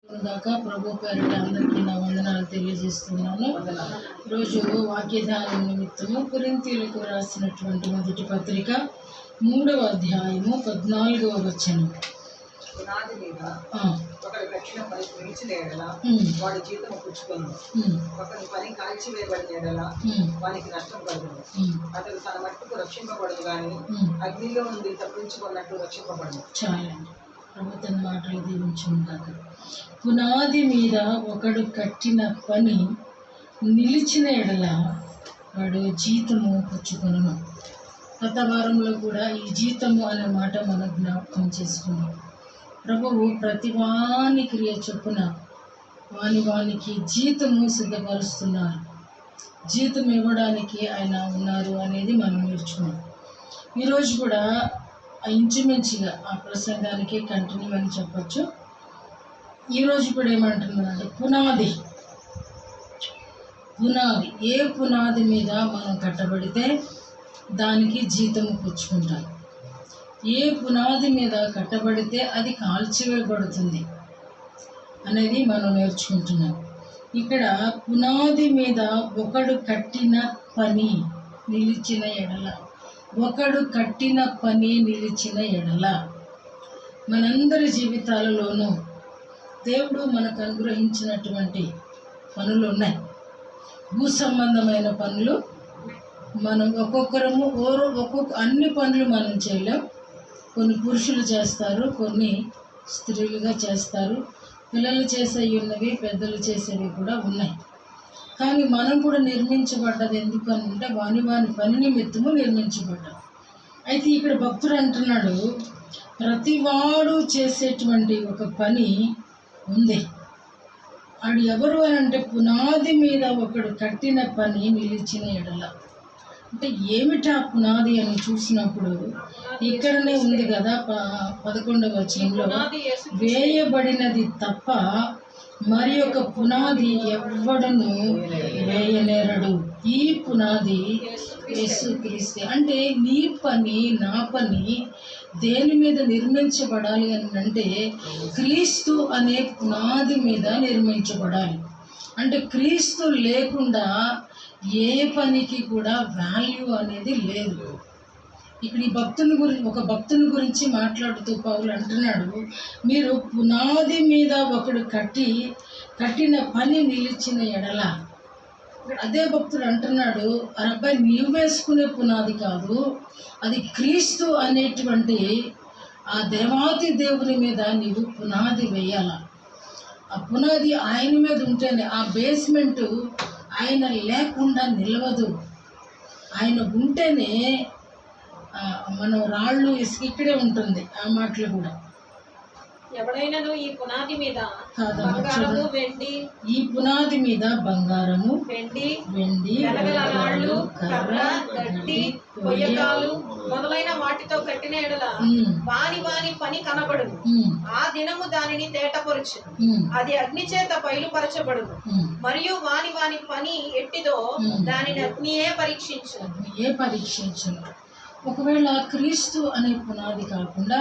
దాకా ప్రభు పేరిట అందరికీ నా వందనాలు తెలియజేస్తున్నాను. రోజు వాక్యధ్యానం నిమిత్తము కొరింథీయులకు రాసినటువంటి మొదటి పత్రిక 3వ అధ్యాయము 14వ వచనం. పునాది మీద ఒకడు కట్టిన పని నిలిచిన ఎడల వాడి జీతము పుచ్చుకొను, ఒకని పని కాల్చివేయబడిన ఎడల వానికి నష్టం కలుగును. అతడు తన మట్టుకు రక్షింపబడదు గాని అగ్నిలో నుండి తప్పించుకున్నట్టు రక్షింపబడదు. చాలండి, ప్రభుత్వం మాటలు దీవించుకుంటారు. పునాది మీద ఒకడు కట్టిన పని నిలిచిన ఎడల వాడు జీతము పుచ్చుకొను. గత వారంలో కూడా ఈ జీతము అనే మాట మనం జ్ఞాపకం చేసుకున్నాం. ప్రభువు ప్రతివాని క్రియ చొప్పున వానికి జీతము సిద్ధపరుస్తున్నారు. జీతం ఇవ్వడానికి ఆయన ఉన్నారు అనేది మనం నేర్చుకున్నాం. ఈరోజు కూడా ఇంచుమించుగా ఆ ప్రసంగానికి కంటిన్యూ అని చెప్పచ్చు. ఈరోజు కూడా ఏమంటున్నారంటే పునాది ఏ పునాది మీద మనం కట్టబడితే దానికి జీతము పుచ్చుకుంటాం. ఏ పునాది మీద కట్టబడితే అది కాల్చివేయబడుతుంది అనేది మనం నేర్చుకుంటున్నాం. ఇక్కడ పునాది మీద ఒకడు కట్టిన పని నిలిచిన ఎడల మనందరి జీవితాలలోనూ దేవుడు మనకు అనుగ్రహించినటువంటి పనులు ఉన్నాయి. భూ సంబంధమైన పనులు మనం ఒక్కొక్కరము అన్ని పనులు మనం చేయలేం. కొన్ని పురుషులు చేస్తారు, కొన్ని స్త్రీలుగా చేస్తారు. పిల్లలు చేసేవి ఉన్నవి, పెద్దలు చేసేవి కూడా ఉన్నాయి. కానీ మనం కూడా నిర్మించబడ్డది ఎందుకు అని అంటే వాని పని నిమిత్తము నిర్మించబడ్డాం. అయితే ఇక్కడ భక్తుడు అంటున్నాడు, ప్రతివాడు చేసేటువంటి ఒక పని ఉంది. అది ఎవరు అని అంటే పునాది మీద ఒకడు కట్టిన పని నిలిచిన ఎడల. అంటే ఏమిటా పునాది అని చూసినప్పుడు ఇక్కడనే ఉంది కదా 11వ వచనంలో, వేయబడినది తప్ప మరి ఒక పునాది ఎవ్వడను వేయనేరడు. ఈ పునాది యేసుక్రీస్తే. అంటే నీ పని నా పని దేని మీద నిర్మించబడాలి అని అంటే క్రీస్తు అనే పునాది మీద నిర్మించబడాలి. అంటే క్రీస్తు లేకుండా ఏ పనికి కూడా వాల్యూ అనేది లేదు. ఇక్కడ ఈ ఒక భక్తుని గురించి మాట్లాడుతూ పౌలు అంటున్నాడు, మీరు పునాది మీద ఒకడు కట్టిన పని నిలిచిన ఎడల. అదే భక్తుడు అంటున్నాడు, అబ్బాయి నీవు వేసుకునే పునాది కాదు, అది క్రీస్తు అనేటువంటి ఆ దేవాది దేవుని మీద నీవు పునాది వేయాల. ఆ పునాది ఆయన మీద ఉంటేనే, ఆ బేస్మెంట్ ఆయన లేకుండా నిలవదు. ఆయన ఉంటేనే మనం రాళ్ళు ఇసుక ఇక్కడే ఉంటుంది. ఆ మాటలు కూడా ఎవడైనాను ఈ పునాది మీద బంగారము వెండి రాళ్ళు కర్ర గడ్డి కొయ్యకాలు మొదలైన వాటితో కట్టిన ఎడల వాని పని కనబడును. ఆ దినము దానిని తేటపరచు, అది అగ్ని చేత బయలుపరచబడును. మరియు వాని పని ఎట్టిదో దానిని అగ్నియే పరీక్షించు. ఒకవేళ క్రీస్తు అనే పునాది కాకుండా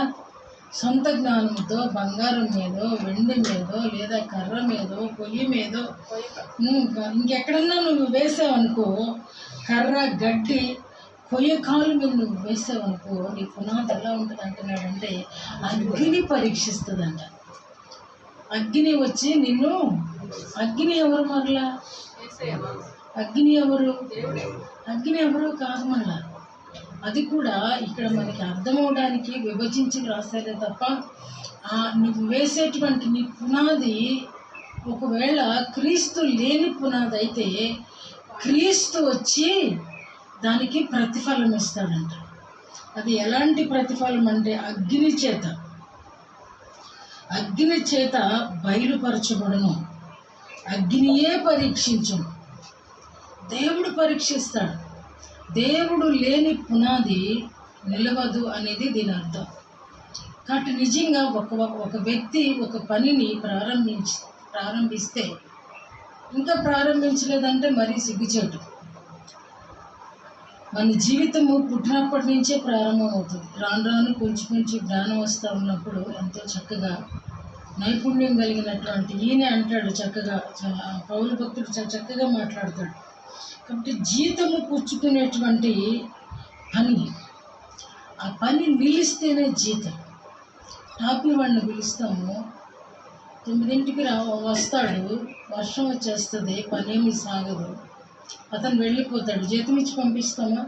సొంత జ్ఞానంతో బంగారం మీదో వెండి మీదో లేదా కర్ర మీదో పొయ్యి మీదో ఇంకెక్కడన్నా నువ్వు వేసావనుకో, కర్ర గడ్డి కొయ్యకాలు మీద నువ్వు వేసావనుకో, నీ పునాది ఎలా ఉంటుంది అంటున్నాడంటే అగ్ని పరీక్షిస్తుందంట. అగ్ని వచ్చి నిన్ను, అగ్ని ఎవరు మరలా? అగ్ని ఎవరు కాదు మళ్ళా. అది కూడా ఇక్కడ మనకి అర్థమవడానికి విభజించి రాశారే తప్ప నీకు వేసేటువంటి నీ పునాది ఒకవేళ క్రీస్తు లేని పునాది అయితే క్రీస్తు వచ్చి దానికి ప్రతిఫలం ఇస్తాడంట. అది ఎలాంటి ప్రతిఫలం అంటే అగ్ని చేత బయలుపరచబడును. అగ్నియే పరీక్షించును. దేవుడు పరీక్షిస్తాడు. దేవుడు లేని పునాది నిలవదు అనేది దీని అర్థం. కాబట్టి నిజంగా ఒక వ్యక్తి ఒక పనిని ప్రారంభిస్తే ఇంకా ప్రారంభించలేదంటే మరీ సిగ్గుచేటు. మన జీవితము పుట్టినప్పటి నుంచే ప్రారంభం అవుతుంది. రాను కొంచెం జ్ఞానం వస్తూ ఉన్నప్పుడు ఎంతో చక్కగా నైపుణ్యం కలిగినటువంటి ఈయన అంటాడు చక్కగా, పౌలు భక్తుడు చాలా చక్కగా మాట్లాడతాడు. కాబట్టి జీతము పుచ్చుకునేటువంటి పని, ఆ పని నిలిస్తేనే జీతం. టాపీ వాడిని పిలుస్తాము, 9ంటికి వస్తాడు, వర్షం వచ్చేస్తుంది, పని ఏమి సాగదు, అతను వెళ్ళిపోతాడు. జీతం ఇచ్చి పంపిస్తామా?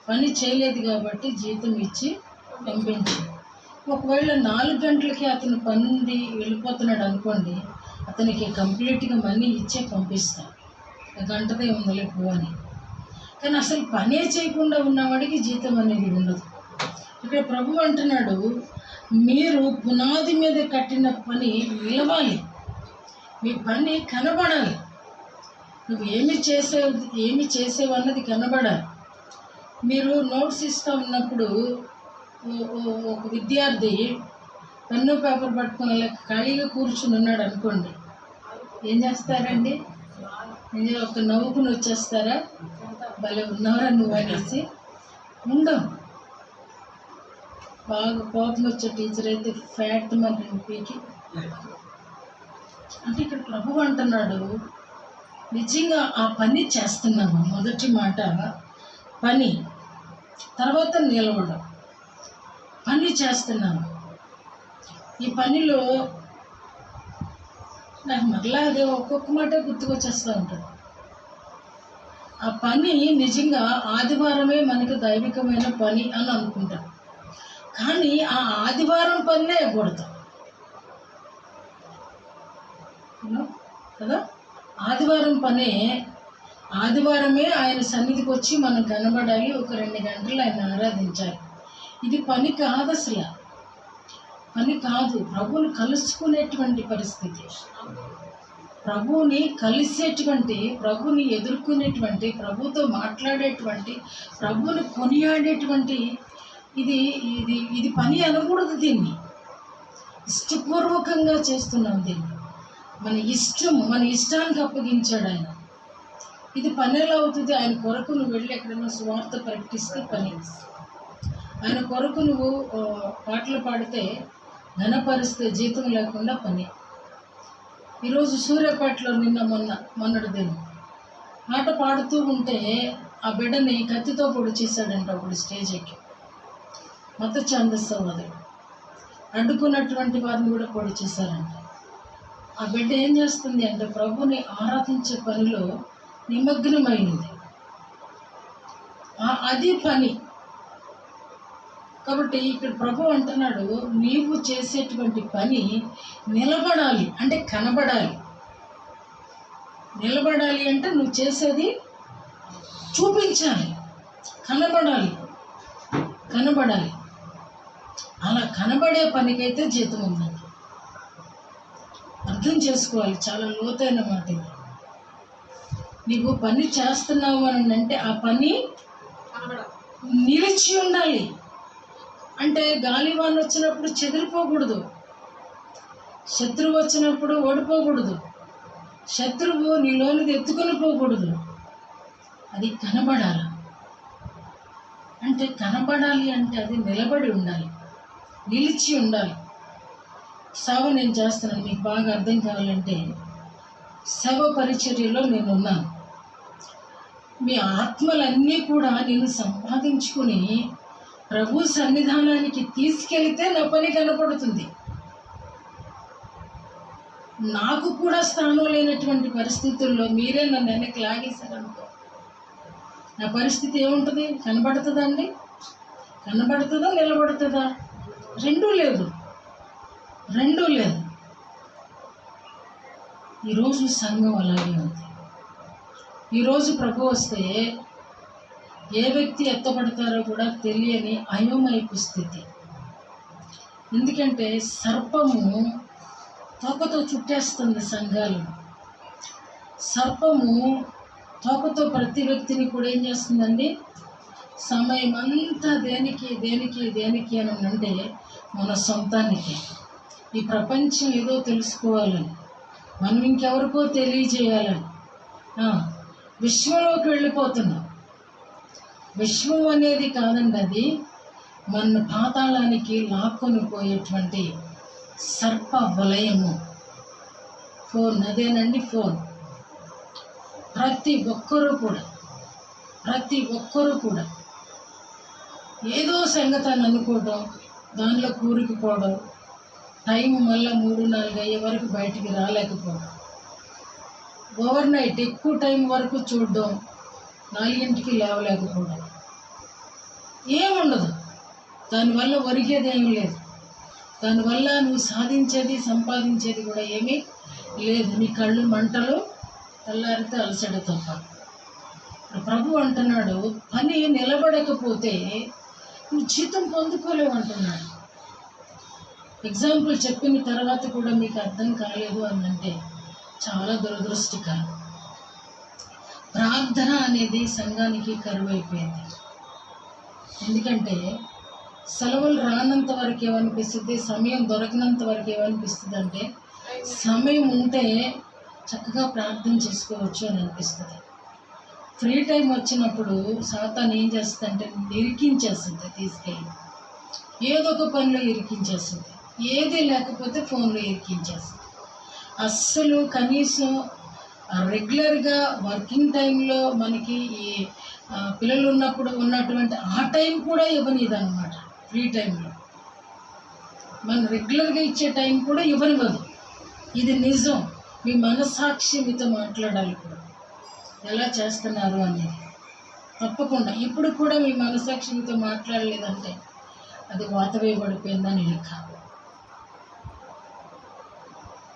పని చేయలేదు కాబట్టి జీతం ఇచ్చి పంపించి, ఒకవేళ 4 గంటలకి అతను పని వెళ్ళిపోతున్నాడు అనుకోండి, అతనికి కంప్లీట్గా మనీ ఇచ్చే పంపిస్తాం, గంటదే ఉందలే అని. కానీ అసలు పనే చేయకుండా ఉన్నవాడికి జీతం అనేది ఉండదు. ఇక్కడ ప్రభు అంటున్నాడు, మీరు పునాది మీద కట్టిన పని నిలవాలి, మీ పని కనబడాలి, నువ్వు ఏమి చేసేవు అన్నది కనబడాలి. మీరు నోట్స్ ఇస్తూ ఉన్నప్పుడు ఒక విద్యార్థి పెన్ను పేపర్ పట్టుకుని ఖాళీగా కూర్చుని ఉన్నాడు అనుకోండి, ఏం చేస్తారండి? ఒక నవ్వుకుని వచ్చేస్తారా? భలే ఉన్నారా నువ్వు అనేసి ఉండవు. బాగా కోపం వచ్చే టీచర్ అయితే ఫ్యాట్ మన పీకి. అంటే ఇక్కడ ప్రభు అంటున్నాడు, నిజంగా ఆ పని చేస్తున్నాము. మొదటి మాట పని, తర్వాత నిలవడం. పని చేస్తున్నాము. ఈ పనిలో నాకు మరలా అదే ఒక్కొక్క మాట గుర్తుకొచ్చేస్తూ ఉంటుంది. ఆ పని నిజంగా ఆదివారమే మనకు దైవికమైన పని అని అనుకుంటాం, కానీ ఆ ఆదివారం పనినే ఎగ్గొడతాం కదా. ఆదివారం పనే, ఆదివారమే ఆయన సన్నిధికి వచ్చి మనం కనబడాలి, ఒక 2 గంటలు ఆయన ఆరాధించాలి. ఇది పని కాదు, అసలు పని కాదు. ప్రభువుని కలుసుకునేటువంటి పరిస్థితి, ప్రభువుని కలిసేటువంటి, ప్రభువుని ఎదుర్కొనేటువంటి, ప్రభుతో మాట్లాడేటువంటి, ప్రభువుని కొనియాడేటువంటి ఇది ఇది ఇది పని అనకూడదు. దీన్ని ఇష్టపూర్వకంగా చేస్తున్నాం. దీన్ని మన ఇష్టానికి అప్పగించాడు ఆయన. ఇది పని ఎలా అవుతుంది? ఆయన కొరకు నువ్వు వెళ్ళి ఎక్కడైనా సువార్త ప్రకటిస్తే పని. ఆయన కొరకు నువ్వు పాటలు పాడితే, ఘనపరిస్తే జీతం లేకుండా పని. ఈరోజు సూర్యాపేటలో మొన్నటి దినం పాట పాడుతూ ఉంటే ఆ బిడ్డని కత్తితో పొడి చేశాడంట ఒకడు స్టేజ్ ఎక్కి. మత ఛాందస్సవాదుడు అడ్డుకున్నటువంటి వారిని కూడా పొడి చేశారంట. ఆ బిడ్డ ఏం చేస్తుంది అంటే ప్రభుని ఆరాధించే పనిలో నిమగ్నమైంది. అది పని. కాబట్టి ఇక్కడ ప్రభు అంటున్నాడు, నీవు చేసేటువంటి పని నిలబడాలి, అంటే కనబడాలి. నిలబడాలి అంటే నువ్వు చేసేది చూపించాలి, కనబడాలి. అలా కనబడే పనికైతే జీతం ఉందండి. అర్థం చేసుకోవాలి, చాలా లోతైన మాట ఇది. నీవు పని చేస్తున్నావు అని అంటే ఆ పని నిలిచి ఉండాలి. అంటే గాలివాన వచ్చినప్పుడు చెదిరిపోకూడదు, శత్రువు వచ్చినప్పుడు ఓడిపోకూడదు, శత్రువు నీలోనిది ఎత్తుకొని పోకూడదు. అది కనబడాలి. అంటే కనబడాలి అంటే అది నిలబడి ఉండాలి, నిలిచి ఉండాలి. సేవ నేను చేస్తున్నాను, మీకు బాగా అర్థం కావాలంటే సేవ పరిచర్యలో నేను ఉన్నాను. మీ ఆత్మలన్నీ కూడా నేను సంపాదించుకుని ప్రభు సన్నిధానానికి తీసుకెళ్తే నా పని కనపడుతుంది. నాకు కూడా స్థానం లేనటువంటి పరిస్థితుల్లో మీరే నన్ను వెనక్కి లాగేశారనుకో, నా పరిస్థితి ఏముంటుంది? కనబడుతుందా అండి? కనబడుతుందా? నిలబడుతుందా? రెండూ లేదు. ఈరోజు సంఘం అలాగే ఉంది. ఈరోజు ప్రభు వస్తే ఏ వ్యక్తి ఎత్తబడతారో కూడా తెలియని అయోమయపు స్థితి. ఎందుకంటే సర్పము తోకతో చుట్టేస్తుంది సంఘాలు. సర్పము తోకతో ప్రతి వ్యక్తిని కూడా ఏం చేస్తుందండి? సమయం అంతా దేనికి అని అంటే మన సొంతానికి. ఈ ప్రపంచం ఏదో తెలుసుకోవాలని, మనం ఇంకెవరికో తెలియజేయాలని విశ్వంలోకి వెళ్ళిపోతున్నాం. విశ్వం అనేది కాదండి, అది మన పాతాళానికి లాక్కొని పోయేటువంటి సర్ప వలయము. ఫోన్, అదేనండి ఫోన్. ప్రతి ఒక్కరూ కూడా ఏదో సంగతి అని అనుకోవడం, దానిలో కూరుకుపోవడం, టైం మళ్ళీ 3-4 అయ్యే వరకు బయటికి రాలేకపోవడం, ఓవర్ నైట్ ఎక్కువ టైం వరకు చూడడం, 4ంటికి లేవలేకపోవడం, ఏముండదు. దానివల్ల ఒరిగేది ఏమీ లేదు. దానివల్ల నువ్వు సాధించేది సంపాదించేది కూడా ఏమీ లేదు. నీ కళ్ళు మంటలు, తెల్లారితే అలసట తప్ప. ప్రభు అంటున్నాడు, పని నిలబడకపోతే నువ్వు జీతం పొందుకోలేవు అంటున్నాడు. ఎగ్జాంపుల్ చెప్పిన తర్వాత కూడా మీకు అర్థం కాలేదు అని అంటే చాలా దురదృష్టకరం. ప్రార్థన అనేది సంఘానికి కరువైపోయింది. ఎందుకంటే సెలవులు రానంత వరకు ఏమనిపిస్తుంది, సమయం దొరకనంత వరకు ఏమనిపిస్తుంది అంటే సమయం ఉంటే చక్కగా ప్రార్థన చేసుకోవచ్చు అని అనిపిస్తుంది. ఫ్రీ టైం వచ్చినప్పుడు సాతాను ఏం చేస్తుందంటే ఇరికించేస్తుంది, తీసుకెళ్ళి ఏదో ఒక పనిలో ఇరికించేస్తుంది, ఏది లేకపోతే ఫోన్లో ఇరికించేస్తుంది. అస్సలు కనీసం రెగ్యులర్గా వర్కింగ్ టైంలో మనకి ఈ పిల్లలు ఉన్నప్పుడు ఉన్నటువంటి ఆ టైం కూడా ఇవ్వనిదన్నమాట. ఫ్రీ టైంలో మనం రెగ్యులర్గా ఇచ్చే టైం కూడా ఇవ్వనివ్వదు. ఇది నిజం. మీ మనస్సాక్షి మీతో మాట్లాడాలి. ఇప్పుడు ఎలా చేస్తున్నారు అనేది తప్పకుండా. ఇప్పుడు కూడా మీ మనస్సాక్షి మీతో మాట్లాడలేదంటే అది వాతవేయబడిపోయిందని లెక్క.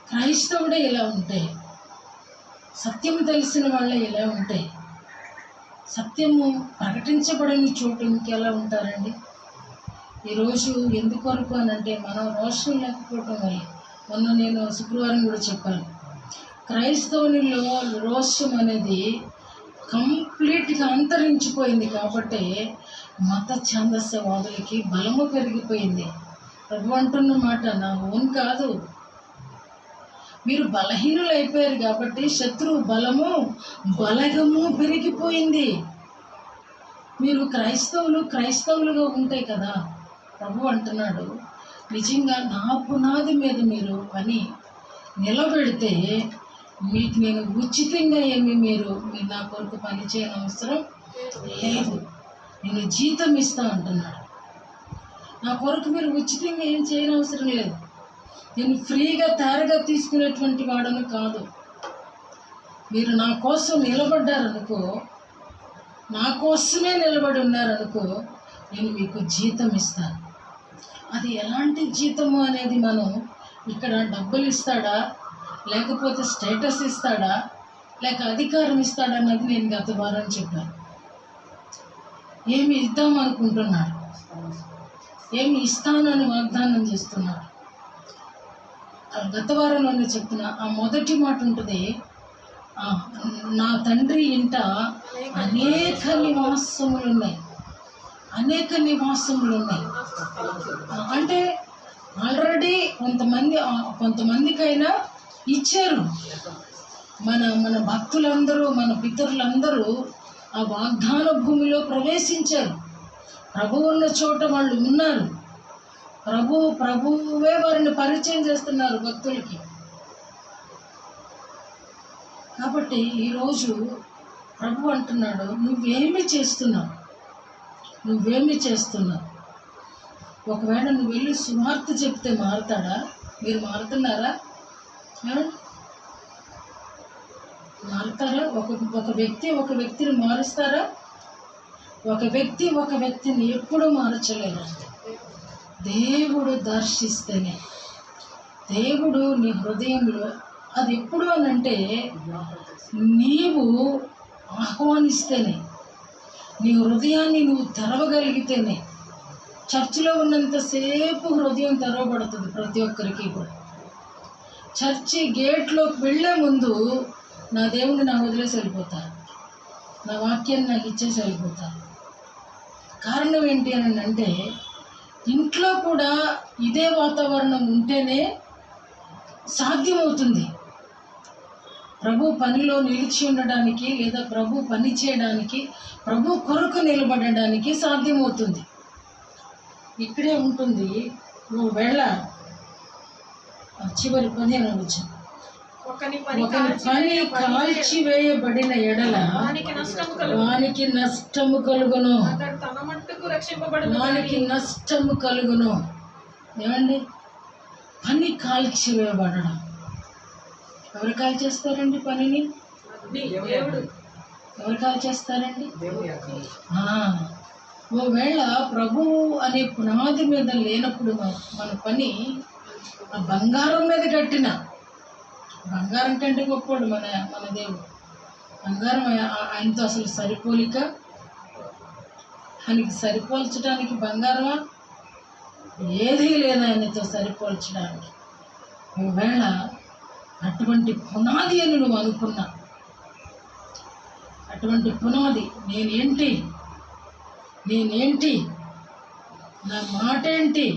క్రైస్తవుడే ఇలా ఉంటే, సత్యం తెలిసిన వాళ్ళే ఇలా ఉంటే, సత్యము ప్రకటించబడని చోటు ఇంకెలా ఉంటారండి? ఈరోజు ఎందుకొరకు అని అంటే మనం రోషం లేకపోవటం వల్ల. మొన్న నేను శుక్రవారం కూడా చెప్పాను, క్రైస్తవునిలో రోషం అనేది కంప్లీట్గా అంతరించిపోయింది. కాబట్టి మత ఛాందస్యవాదులకి బలము పెరిగిపోయింది. ప్రభు అంటున్న మాట నా ఓన్ కాదు, మీరు బలహీనులు అయిపోయారు కాబట్టి శత్రువు బలము బలగము పెరిగిపోయింది. మీరు క్రైస్తవులుగా ఉంటే కదా ప్రభు అంటున్నాడు, నిజంగా నా పునాది మీద మీరు పని నిలబెడితే మీకు నేను ఉచితంగా మీరు నా కొరకు పని చేయని అవసరం లేదు, నేను జీతం ఇస్తా అంటున్నాడు. నా కొరకు మీరు ఉచితంగా ఏం చేయని అవసరం లేదు. నేను ఫ్రీగా తయారుగా తీసుకునేటువంటి వాడను కాదు. మీరు నా కోసం నిలబడ్డారనుకో, నా కోసమే నిలబడి ఉన్నారనుకో, నేను మీకు జీతం ఇస్తాను. అది ఎలాంటి జీతము అనేది మనం ఇక్కడ డబ్బులు ఇస్తాడా, లేకపోతే స్టేటస్ ఇస్తాడా, లేక అధికారం ఇస్తాడా అన్నది నేను గత వారం చెప్పాను. ఏమి ఇద్దాం అనుకుంటున్నాడు, ఏమి ఇస్తానని వాగ్దానం చేస్తున్నాడు. గత వారంలోనే చెప్తున్నా. ఆ మొదటి మాట ఉంటుంది, నా తండ్రి ఇంట అనేక నివాసములు ఉన్నాయి. అంటే ఆల్రెడీ కొంతమందికైనా ఇచ్చారు. మన భక్తులందరూ, మన పితరులందరూ ఆ వాగ్దాన భూమిలో ప్రవేశించారు. ప్రభువు ఉన్న చోట వాళ్ళు ఉన్నారు. ప్రభువే వారిని పరిచయం చేస్తున్నారు భక్తులకి. కాబట్టి ఈరోజు ప్రభు అంటున్నాడు, నువ్వేమి చేస్తున్నావు? ఒకవేళ నువ్వు వెళ్ళి సువార్త చెప్తే మారుతాడా? మీరు మారుతున్నారా? మారుతారా? ఒక వ్యక్తిని మారుస్తారా? ఒక వ్యక్తిని ఎప్పుడూ మార్చలేరు. దేవుడు దర్శిస్తేనే, దేవుడు నీ హృదయంలో, అది ఎప్పుడు అనంటే నీవు ఆహ్వానిస్తేనే, నీ హృదయాన్ని నువ్వు తెరవగలిగితేనే. చర్చిలో ఉన్నంతసేపు హృదయం తెరవబడుతుంది ప్రతి ఒక్కరికి కూడా. చర్చి గేట్లోకి వెళ్ళే ముందు నా దేవుని నాకు వదిలేసి వెళ్ళిపోతారు, నా వాక్యాన్ని నాకు ఇచ్చేసి వెళ్ళిపోతారు. కారణం ఏంటి అని అంటే ఇంట్లో కూడా ఇదే వాతావరణం ఉంటేనే సాధ్యమవుతుంది. ప్రభు పనిలో నిలిచి ఉండడానికి, లేదా ప్రభు పని చేయడానికి, ప్రభు కొరకు నిలబడడానికి సాధ్యమవుతుంది. ఇక్కడే ఉంటుంది, నువ్వు చివరి 15వ వచనం. ఒకని పని కాల్చివేయబడిన ఎడల వానికి నష్టము కలుగును. వానికి నష్టము కలుగును. ఏమండి, పని కాల్చివేయబడడం. ఎవరు కాల్చేస్తారండి పనిని? ఎవరు కాల్చేస్తారండి? ఒకవేళ ప్రభువు అనే పునాది మీద లేనప్పుడు మన పని ఆ బంగారం మీద కట్టిన, బంగారం కంటే గొప్పవాడు మన దేవుడు. బంగారం ఆయనతో అసలు సరిపోలిక, ఆయనకి సరిపోల్చడానికి బంగారమా? ఏదీ లేదు ఆయనతో సరిపోల్చడానికి. ఒకవేళ అటువంటి పునాది అని నువ్వు అనుకున్నా, అటువంటి పునాది నేనేంటి, నా మాట ఏంటి,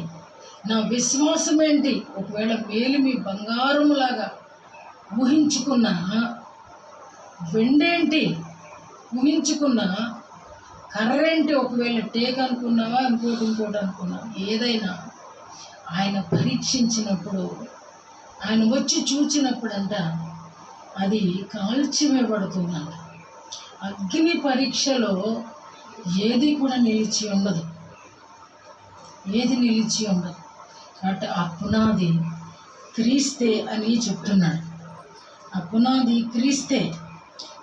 నా విశ్వాసం ఏంటి, ఒకవేళ మేలిమి బంగారములాగా ఊహించుకున్నా, వెండేంటి ఊహించుకున్నా, కర్రేంటి ఒకవేళ టేక్ అనుకున్నావా, ఇంకోటి అనుకున్నావా, ఏదైనా ఆయన పరీక్షించినప్పుడు, ఆయన వచ్చి చూచినప్పుడంట అది కాల్చివేయబడుతుందంట. అగ్ని పరీక్షలో ఏది కూడా నిలిచి ఉండదు, ఏది నిలిచి ఉండదు. కాబట్టి ఆ పునాది క్రీస్తే అని చెప్తున్నాడు. ఆ పునాది క్రీస్తే.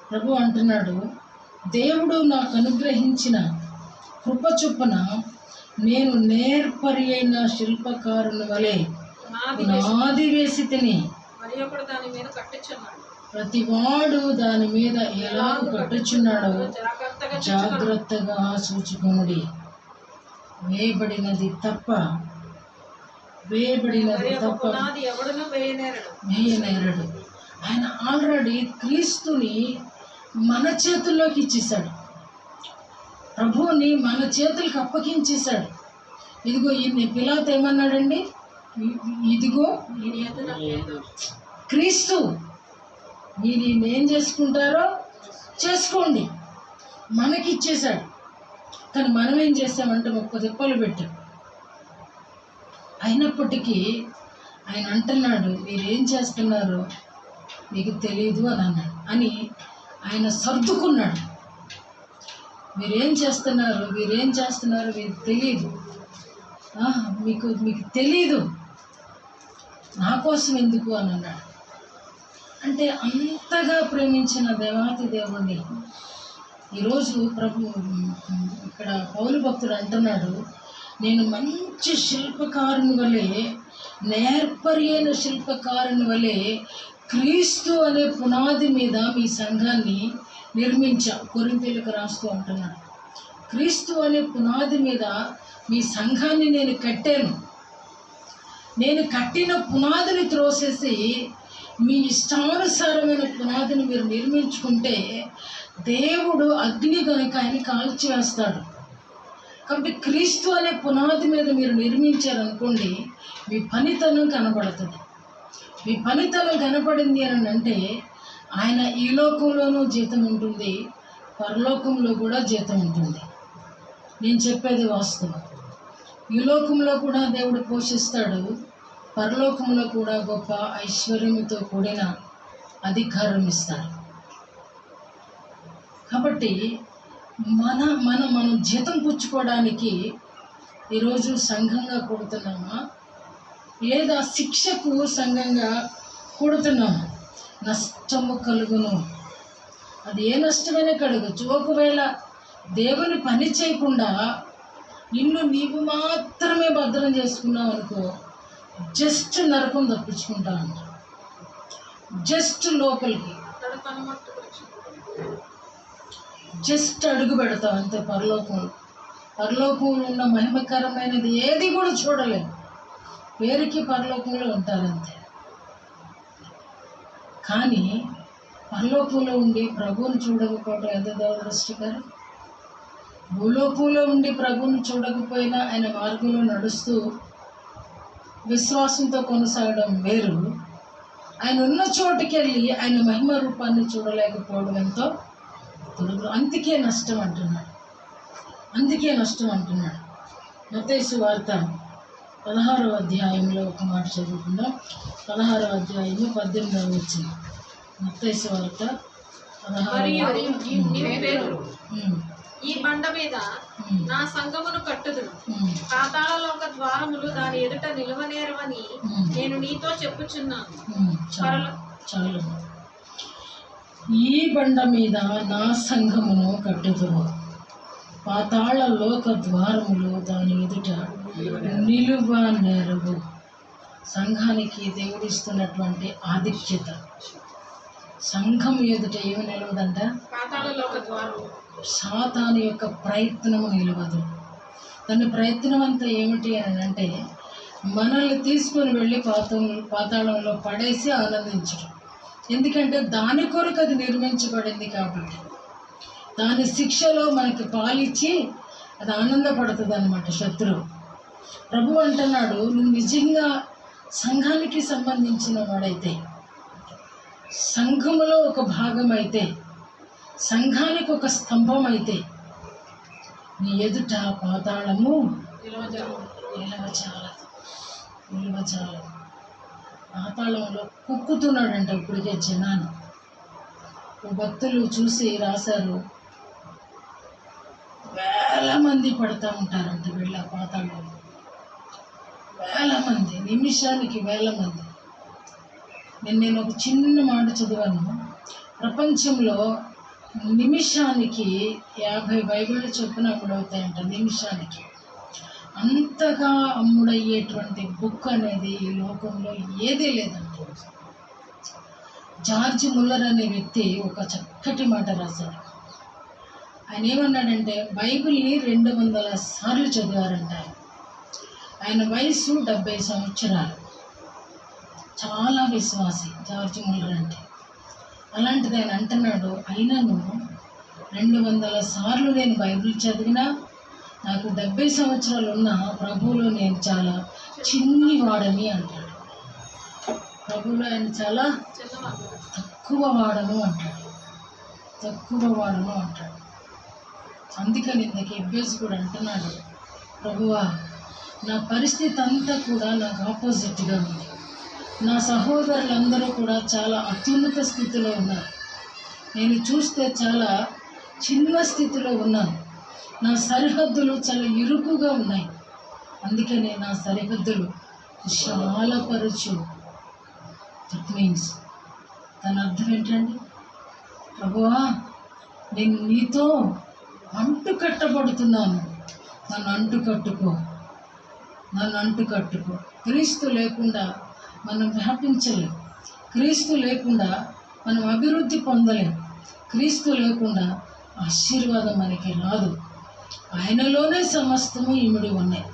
ప్రభు అంటున్నాడు, దేవుడు నాకు అనుగ్రహించిన కృప చొప్పున నేను నేర్పరి అయిన శిల్పకారుని వలె పునాది వేసి తిని ప్రతివాడు దాని మీద ఎలాగ కట్టుచున్నాడో జాగ్రత్తగా చూచుకొనుడి. వేయబడినది తప్ప వేయనేరడు. ఆయన ఆల్రెడీ క్రీస్తుని మన చేతుల్లోకి ఇచ్చేశాడు. ప్రభువుని మన చేతులకు అప్పగించేశాడు. ఇదిగో ఈయన్ని పిలాతు ఏమన్నాడండి? ఇదిగో క్రీస్తు, మీరు ఏం చేసుకుంటారో చేసుకోండి, మనకి ఇచ్చేశాడు. కానీ మనం ఏం చేసామంటే 30 తిప్పలు పెట్టాం. అయినప్పటికీ ఆయన అంటున్నాడు, మీరేం చేస్తున్నారో మీకు తెలియదు అని అన్నాడు. అని ఆయన సర్దుకున్నాడు. మీరేం చేస్తున్నారు మీకు తెలియదు, మీకు తెలీదు, నా కోసం ఎందుకు అని అన్నాడు. అంటే అంతగా ప్రేమించిన దేవాతి దేవుణ్ణి ఈరోజు ప్రభు ఇక్కడ పౌలు భక్తుడు అంటున్నాడు, నేను మంచి శిల్పకారుని వలె, నేర్పరి అయిన శిల్పకారుని వలె క్రీస్తు అనే పునాది మీద మీ సంఘాన్ని నిర్మించా. కొరింథీయులకు రాస్తూ అంటున్నాడు, క్రీస్తు అనే పునాది మీద మీ సంఘాన్ని నేను కట్టాను. నేను కట్టిన పునాదిని త్రోసేసి మీ ఇష్టానుసారమైన పునాదిని మీరు నిర్మించుకుంటే దేవుడు అగ్ని కనుక ఆయన కాల్చివేస్తాడు. కాబట్టి క్రీస్తు అనే పునాది మీద మీరు నిర్మించారనుకోండి, మీ పనితనం కనబడుతుంది. మీ పనితనం కనపడింది అని అంటే ఆయన ఈ లోకంలోనూ జీతం ఉంటుంది, పరలోకంలో కూడా జీతం ఉంటుంది. నేను చెప్పేది వాస్తవం. ఈ లోకంలో కూడా దేవుడు పోషిస్తాడు, పరలోకంలో కూడా గొప్ప ఐశ్వర్యంతో కూడిన అధికారం ఇస్తాడు. కాబట్టి మనం జీతం పుచ్చుకోవడానికి ఈరోజు సంఘంగా కూడుతున్నామా, లేదా శిక్షకు సంఘంగా కూడుతున్నామా? నష్టము కలుగును. అది ఏ నష్టమైనా కలగచ్చు. ఒకవేళ దేవుని పని చేయకుండా నీవు మాత్రమే భద్రం చేసుకున్నావు అనుకో, జస్ట్ నరకం తప్పించుకుంటా అంట. జస్ట్ లోపలికి జస్ట్ అడుగు పెడతావు అంతే. పరలోకంలో ఉన్న మహిమకరమైనది ఏది కూడా చూడలేము. పేరుకి పరలోకంలో ఉంటారంతే. కానీ పరలోకంలో ఉండి ప్రభువుని చూడకపోవడం ఎంత దురదృష్టకరం. భూలోకంలో ఉండి ప్రభువుని చూడకపోయినా ఆయన మార్గంలో నడుస్తూ విశ్వాసంతో కొనసాగడం వేరు. ఆయన ఉన్న చోటుకి వెళ్ళి ఆయన మహిమ రూపాన్ని చూడలేకపోవడం ఎంతో అందుకే నష్టం అంటున్నాడు. మత్తయి సువార్త 16వ అధ్యాయంలో ఒక మాట చదువుకుందాం. 16వ అధ్యాయము 18వ వచనం. మత్తయి సువార్త 16. మరియు నీవు పేతురు, ఈ బండ మీద నా సంఘమును కట్టుదును, పాతాళలోక ద్వారములు దాని ఎదుట నిలవనేరవని నేను నీతో చెప్పుచున్నాను. చాలు. ఈ బండ మీద నా సంఘమును కట్టుదును, పాతాళ లోక ద్వారములు దాని ఎదుట నిలువ నేరవు. సంఘానికి దేవుడిస్తున్నటువంటి ఆధిక్యత. సంఘం ఎదుట ఏమి నిలవదంట? పాతాళలోక ద్వారములు. సాతాను యొక్క ప్రయత్నము నిలవదు. దాని ప్రయత్నం అంతా ఏమిటి అని అంటే మనల్ని తీసుకొని వెళ్ళి పాతాళంలో పడేసి ఆనందించడం. ఎందుకంటే దాని కొరకు అది నిర్మించబడింది కాబట్టి దాని శిక్షలో మనకి పాలిచ్చి అది ఆనందపడుతుంది అన్నమాట శత్రువు. ప్రభు అంటున్నాడు, నువ్వు నిజంగా సంఘానికి సంబంధించిన వాడైతే, సంఘములో ఒక భాగం అయితే, సంఘానికి ఒక స్తంభం అయితే, నీ ఎదుట పాతాళము నిలవచాలదు. పాతాళంలో కుక్కుతున్నాడంట ఇప్పటికే జనాన్ని. భక్తులు చూసి రాశారు, వేల మంది పడుతూ ఉంటారంట వీళ్ళ పాతాళంలో. వేల మంది, నిమిషానికి వేల మంది. నేను ఒక చిన్న మాట చదివాను. ప్రపంచంలో నిమిషానికి 50 బైబిళ్ళు చొప్పున అమ్ముడవుతాయంట నిమిషానికి. అంతగా అమ్ముడయ్యేటువంటి బుక్ అనేది ఈ లోకంలో ఏదీ లేదంట. జార్జ్ ముల్లర్ అనే వ్యక్తి ఒక చక్కటి మాట రాశాడు. ఆయన ఏమన్నాడంటే, బైబిల్ని 200 సార్లు చదివారంట. ఆయన వయసు 70 సంవత్సరాలు. చాలా విశ్వాసి జార్జ్ ముల్లర్ అంటే. అలాంటిది ఆయన అంటున్నాడు, అయినను 200 సార్లు నేను బైబిల్ చదివినా నాకు 70 సంవత్సరాలు ఉన్న ప్రభువులో నేను చాలా చిన్ని వాడని అంటాడు. ప్రభువులో ఆయన చాలా తక్కువ వాడను అంటాడు. అందుకని ఇంతకీ ఎబ్బేసి కూడా అంటున్నాడు, ప్రభువా నా పరిస్థితి అంతా కూడా నాకు ఆపోజిట్గా ఉంది. నా సహోదరులందరూ కూడా చాలా అత్యున్నత స్థితిలో ఉన్నారు. నేను చూస్తే చాలా చిన్న స్థితిలో ఉన్నాను. నా సరిహద్దులు చాలా ఇరుకుగా ఉన్నాయి. అందుకనే నా సరిహద్దులు విశాలపరచు. దట్ మీన్స్ దాని అర్థం ఏంటండి? ప్రభువా నేను నీతో అంటు కట్టబడుతున్నాను, నన్ను అంటు కట్టుకో. క్రీస్తు లేకుండా మనం వ్యాపించలేం. క్రీస్తు లేకుండా మనం అభివృద్ధి పొందలేం. క్రీస్తు లేకుండా ఆశీర్వాదం మనకి రాదు. ఆయనలోనే సమస్తము ఇమిడి ఉన్నాయి.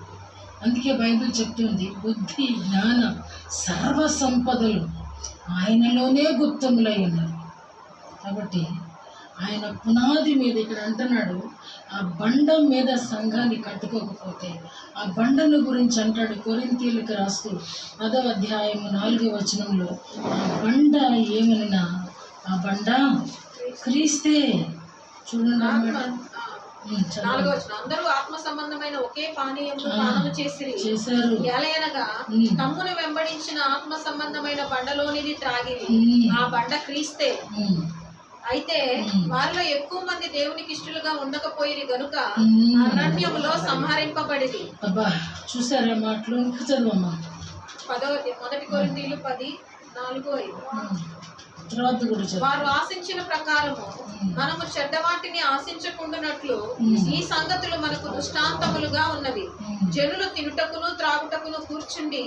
అందుకే బైబిల్ చెప్తుంది, బుద్ధి జ్ఞాన సర్వ సంపదలు ఆయనలోనే గుప్తములై ఉన్నాయి. కాబట్టి ఆయన పునాది మీద ఇక్కడ అంటున్నాడు, ఆ బండ మీద సంఘాన్ని కట్టుకోకపోతే, ఆ బండను గురించి అంటాడు కొరింథీయులకు రాస్తూ 10వ అధ్యాయము 4వ వచనంలో, ఆ బండ ఏమనినా ఆ బండ క్రీస్తే. చూడండి, 4వ వచనం. అందరూ ఆత్మ సంబంధమైన ఒకే పానీయమును పానము చేశారు. ఎలయనగా తమ్మును వెంబడించిన ఆత్మ సంబంధమైన బండలోనిది త్రాగిరి. ఆ బండ క్రీస్తే. అయితే వారిలో ఎక్కువ మంది దేవునికి ఇష్టలుగా ఉండకపోయిరి గనుక అరణ్యములో సంహరింపబడిరి. అబ్బా చూసారా మాటలు? ఇంకా చదవమ్మా. 1 కొరింథీయులు 10:4-5. వారు ఆశించిన ప్రకారము మనము చెడ్డవాటిని ఆశించకుండానట్లు ఈ సంగతులు మనకు దృష్టాంతములుగా ఉన్నవి. జనులు తినుటకును త్రాగుటకును కూర్చుండి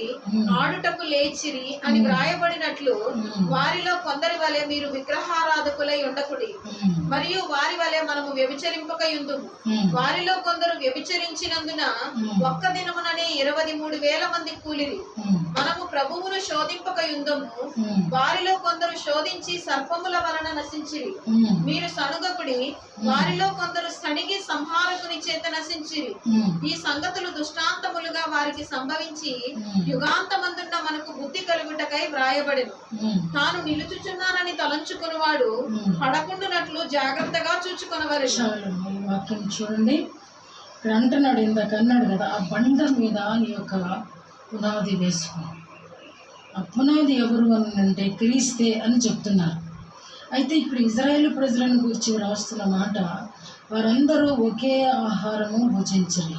ఆడుటకు లేచిరి అని వ్రాయబడినట్లు వారిలో కొందరి వలె మీరు విగ్రహారాధకులై ఉండకుడి, మరియు వారి వలె మనము వ్యభిచరింపకయుందుము. వారిలో కొందరు వ్యభిచరించినందున ఒక్క దినముననే 23,000 మంది కూలిరి. మనము ప్రభువును శోధింపకయుందుము. వారిలో కొందరు శోధించి సర్పముల వలన నశించిరి. మీరు సనుగకుడి. వారిలో కొందరు సణిగి సంహారకుని చేత నశించిరి. ఈ సంగతులు దృష్టాంతములుగా వారికి సంభవించి యుగాంతమందున్న మనకు బుద్ధి కలుగుటకై వ్రాయబడెను. తాను నిలుచుచున్నానని తలంచుకునివాడు పడకుండునట్లు జాగ్రత్తగా చూచుకొనవలెను. వాక్యం చూడండి, ఇక్కడ అంటున్నాడు, ఇందాక అన్నాడు కదా, ఆ బండ మీద నీ యొక్క పునాది వేసుకో. ఆ పునాది ఎవరు అని అంటే క్రీస్తే అని చెప్తున్నారు. అయితే ఇక్కడ ఇజ్రాయేలు ప్రజలను గురించి రాస్తున్న మాట, వారందరూ ఒకే ఆహారము భుజించరు,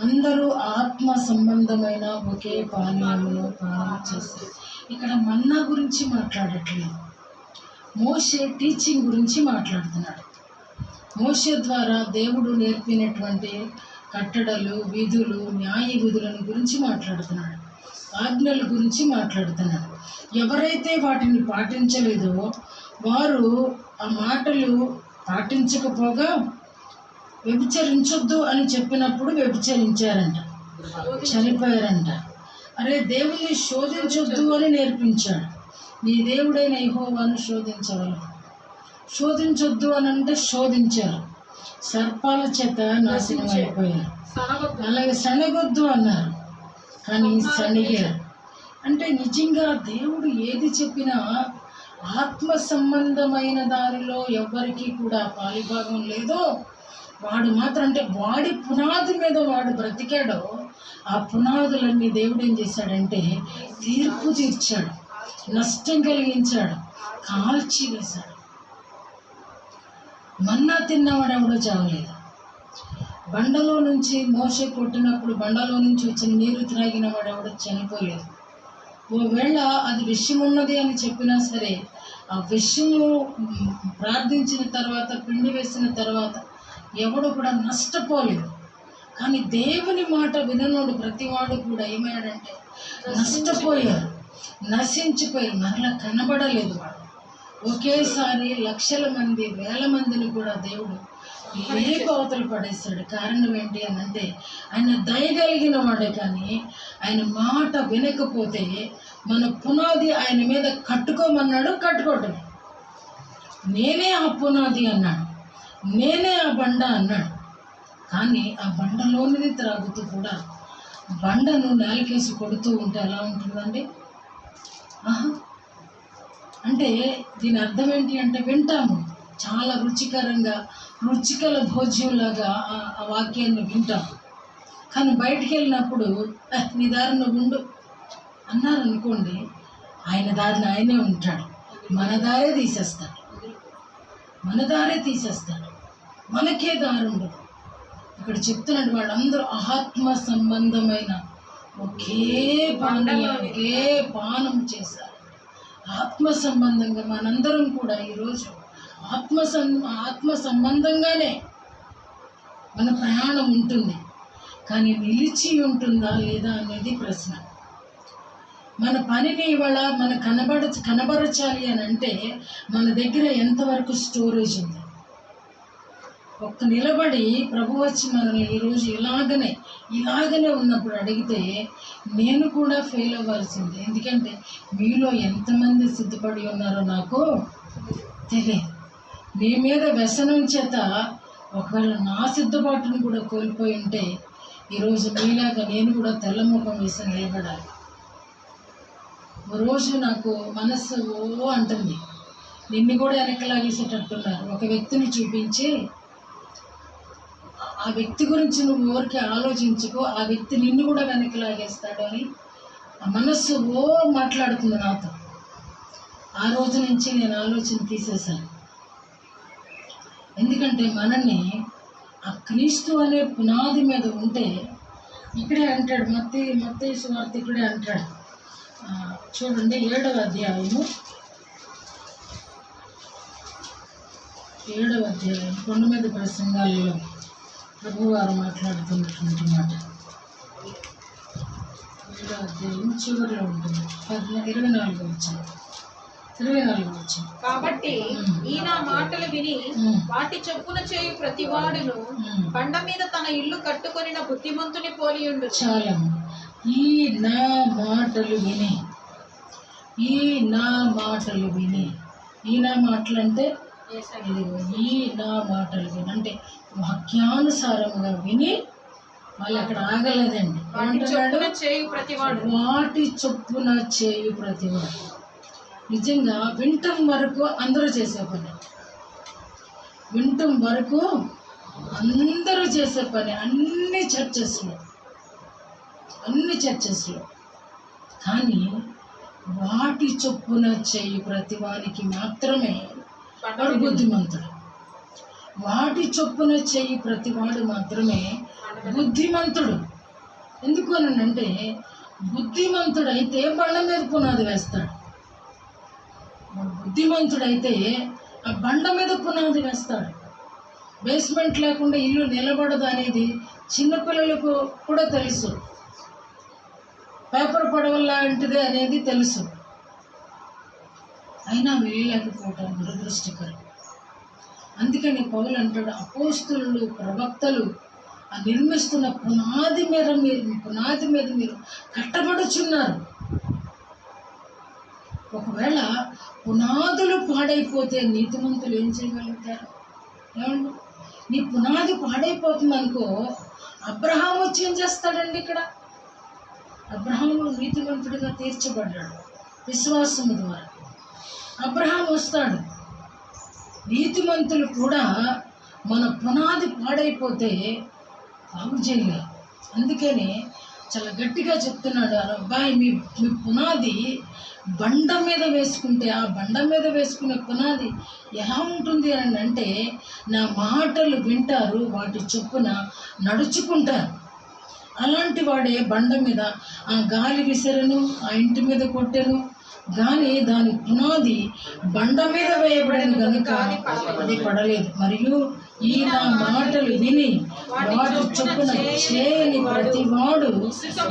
అందరూ ఆత్మ సంబంధమైన ఒకే పానీయమును పానం చేస్తారు. ఇక్కడ మన్నా గురించి మాట్లాడట్లేదు, మోషే టీచింగ్ గురించి మాట్లాడుతున్నాడు. మోషే ద్వారా దేవుడు నేర్పినటువంటి కట్టడలు, విధులు, న్యాయ విధులను గురించి మాట్లాడుతున్నాడు, ఆజ్ఞల గురించి మాట్లాడుతున్నాడు. ఎవరైతే వాటిని పాటించలేదో వారు ఆ మాటలు పాటించకపోగా వ్యభిచరించొద్దు అని చెప్పినప్పుడు వ్యభిచరించారంట, చనిపోయారంట. అరే, దేవుణ్ణి శోధించొద్దు అని నేర్పించాడు. నీ దేవుడైన యెహోవాను శోధించగలరు. శోధించొద్దు అని అంటే శోధించారు, సర్పాల చేత నాశనం అయిపోయారు. అలాగే సణగొద్దు అన్నారు, కానీ సణిగారు. అంటే నిజంగా దేవుడు ఏది చెప్పినా ఆత్మ సంబంధమైన దానిలో ఎవరికి కూడా పాలిభాగం లేదో వాడు మాత్రం, అంటే వాడి పునాది మీద వాడు బ్రతికాడో ఆ పునాదులన్నీ దేవుడు ఏం చేశాడంటే తీర్పు తీర్చాడు, నష్టం కలిగించాడు, కాల్చి వేశాడు. మన్నా తిన్నవాడు ఎవడో చావలేదు. బండలో నుంచి మోషే కొట్టినప్పుడు బండలో నుంచి వచ్చిన నీరు త్రాగిన వాడు ఎవడో చనిపోలేదు. ఒకవేళ అది విషయం ఉన్నది అని చెప్పినా సరే, ఆ విషయము ప్రార్థించిన తర్వాత, పిండి వేసిన తర్వాత ఎవడు కూడా నష్టపోలేదు. కానీ దేవుని మాట విననోడు ప్రతివాడు కూడా ఏమయ్యాడంటే నష్టపోయారు, నశించిపోయారు, మరలా కనబడలేదు. వాడు ఒకేసారి లక్షల మంది, వేల మందిని కూడా దేవుడు అవతలు పడేస్తాడు. కారణం ఏంటి అని అంటే ఆయన దయగలిగిన వాడే, కానీ ఆయన మాట వినకపోతే మన పునాది ఆయన మీద కట్టుకోమన్నాడు, కట్టుకోవటం. నేనే ఆ పునాది అన్నాడు, నేనే ఆ బండ అన్నాడు. కానీ ఆ బండలోనిది త్రాగుతూ కూడా బండను నేలకేసి కొడుతూ ఉంటే ఎలా ఉంటుందండి? అంటే దీని అర్థం ఏంటి అంటే వింటాము, చాలా రుచికరంగా, రుచికల భోజ్యంలాగా ఆ వాక్యాన్ని వింటాం. కానీ బయటికి వెళ్ళినప్పుడు నీ దారిన ఉండు అన్నారనుకోండి, ఆయన దారిన ఆయనే ఉంటాడు, మన దారే తీసేస్తాడు, మన దారే తీసేస్తాడు, మనకే దారి ఉండదు. ఇక్కడ చెప్తున్నాడు, వాళ్ళందరూ ఆత్మ సంబంధమైన ఒకే పానీయం, ఒకే పానం చేశారు. ఆత్మ సంబంధంగా మనందరం కూడా ఈరోజు ఆత్మ సంబంధంగానే మన ప్రయాణం ఉంటుంది. కానీ నిలిచి ఉంటుందా లేదా అనేది ప్రశ్న. మన పనిని ఇవాళ మన కనబరచాలి అని అంటే మన దగ్గర ఎంతవరకు స్టోరేజ్ ఉంది? ఒక్క నిలబడి ప్రభు వచ్చి మనల్ని ఈరోజు ఇలాగనే ఉన్నప్పుడు అడిగితే నేను కూడా ఫెయిల్ అవ్వాల్సిందే. ఎందుకంటే మీలో ఎంతమంది సిద్ధపడి ఉన్నారో నాకు తెలియదు. మీ మీద వ్యసనం చేత ఒకవేళ నా సిద్ధపాటును కూడా కోల్పోయి ఉంటే ఈరోజు మీలాగా నేను కూడా తెల్లముఖం వేసి నిలబడాలి. రోజు నాకు మనస్సు అంటుంది, నిన్ను కూడా వెనకలాగేసేటట్టున్నారు. ఒక వ్యక్తిని చూపించి ఆ వ్యక్తి గురించి నువ్వు ఊరికే ఆలోచించుకో, ఆ వ్యక్తి నిన్ను కూడా వెనకలాగేస్తాడు అని ఆ మనస్సు మాట్లాడుతుంది నాతో. ఆ రోజు నుంచి నేను ఆలోచన తీసేశాను. ఎందుకంటే మనల్ని ఆ క్రీస్తు అనే పునాది మీద ఉంటే, ఇక్కడే అంటాడు మత్తయి సువార్త ఇక్కడే అంటాడు. చూడండి 7వ అధ్యాయము కొండ మీద ప్రసంగాల్లో ప్రభువారు మాట్లాడుతున్నటువంటి మాట. 7వ అధ్యాయం చివరిలో ఉంటుంది, 24 వచ్చాను. కాబట్టి ఈయన మాటలు విని వాటి చొప్పున చేయు ప్రతివాడును బండ మీద తన ఇల్లు కట్టుకొనిన బుద్ధిమంతుని పోలియుండు. చాలా ఈ నా మాటలు విని, ఈ నా మాటలు అంటే ఈ నా మాటలు విని అంటే వాక్యానుసారముగా విని, మళ్ళీ అక్కడ ఆగలేదండి. వాటి చొప్పున చేయు ప్రతివాడు. నిజంగా వింటం వరకు అందరూ చేసే పని, అన్ని చర్చెస్లో అన్ని చర్చెస్లో. కానీ వాటి చొప్పున చెయ్యి ప్రతివానికి మాత్రమే వాడు బుద్ధిమంతుడు. వాటి చొప్పున చెయ్యి ప్రతివాడు మాత్రమే బుద్ధిమంతుడు. ఎందుకు అనంటే బుద్ధిమంతుడైతే బండ మీద పునాది వేస్తాడు. బుద్ధిమంతుడైతే ఆ బండ మీద పునాది వేస్తాడు. బేస్మెంట్ లేకుండా ఇల్లు నిలబడదు అనేది చిన్నపిల్లలకు కూడా తెలుసు. పేపర్ పడవలాంటిదే అనేది తెలుసు. అయినా వెళ్ళలేకపోవటం దురదృష్టకరం. అందుకని పౌలు అంటాడు, అపోస్తులు ప్రవక్తలు ఆ నిర్మిస్తున్న పునాది మీద మీరు కట్టబడుచున్నారు. ఒకవేళ పునాదులు పాడైపోతే నీతిమంతులు ఏం చేయగలుగుతారు? ఏమండి, నీ పునాది పాడైపోతుంది అనుకో, అబ్రహాం వచ్చి ఏం చేస్తాడండి? ఇక్కడ అబ్రహాము నీతిమంతుడిగా తీర్చబడ్డాడు విశ్వాసము ద్వారా. అబ్రహాం వస్తాడు. నీతిమంతులు కూడా మన పునాది పాడైపోతే బాగు చేయలేరు. అందుకని చాలా గట్టిగా చెప్తున్నాడు, అబ్బాయి మీ పునాది బండ మీద వేసుకుంటే, ఆ బండ మీద వేసుకునే పునాది ఎలా ఉంటుంది అని అంటే, నా మాటలు వింటారు, వాటి చొప్పున నడుచుకుంటారు. అలాంటి వాడే బండ మీద ఆ గాలి విసరను, ఆ ఇంటి మీద కొట్టెను, కానీ దాని పునాది బండ మీద వేయబడిన కనుక అది పడలేదు. మరియు ఈ నా మాటలు విని వాటి చొప్పున చేయని ప్రతి వాడు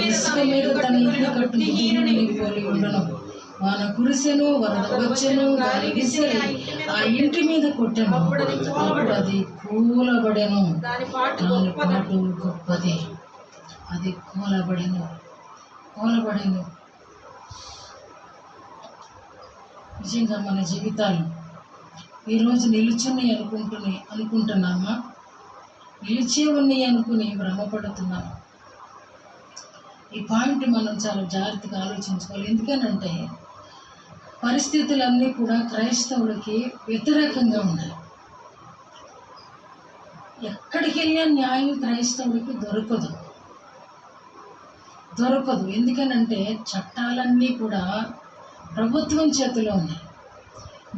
ఇసుక మీద తన ఇల్లు కట్టు బుద్ధిని పోలి ఉండను. వాన కురిసెను, వరద వచ్చెను, గాలి విసిరి ఆ ఇంటి మీద కొట్టెను, అప్పుడు అది కూలబడెను. దాని పాటు గొప్పది. అది కూలబడెను. నిజంగా మన జీవితాలు ఈరోజు నిలుచున్నాయి అనుకుంటున్నామా? నిలిచే ఉన్నాయి అనుకుని భ్రమపడుతున్నామా? ఈ పాయింట్ మనం చాలా జాగ్రత్తగా ఆలోచించుకోవాలి. ఎందుకనంటే పరిస్థితులన్నీ కూడా క్రైస్తవులకి వ్యతిరేకంగా ఉన్నాయి. ఎక్కడికి వెళ్ళినా న్యాయం క్రైస్తవుడికి దొరకదు. ఎందుకనంటే చట్టాలన్నీ కూడా ప్రభుత్వం చేతిలో ఉన్నాయి.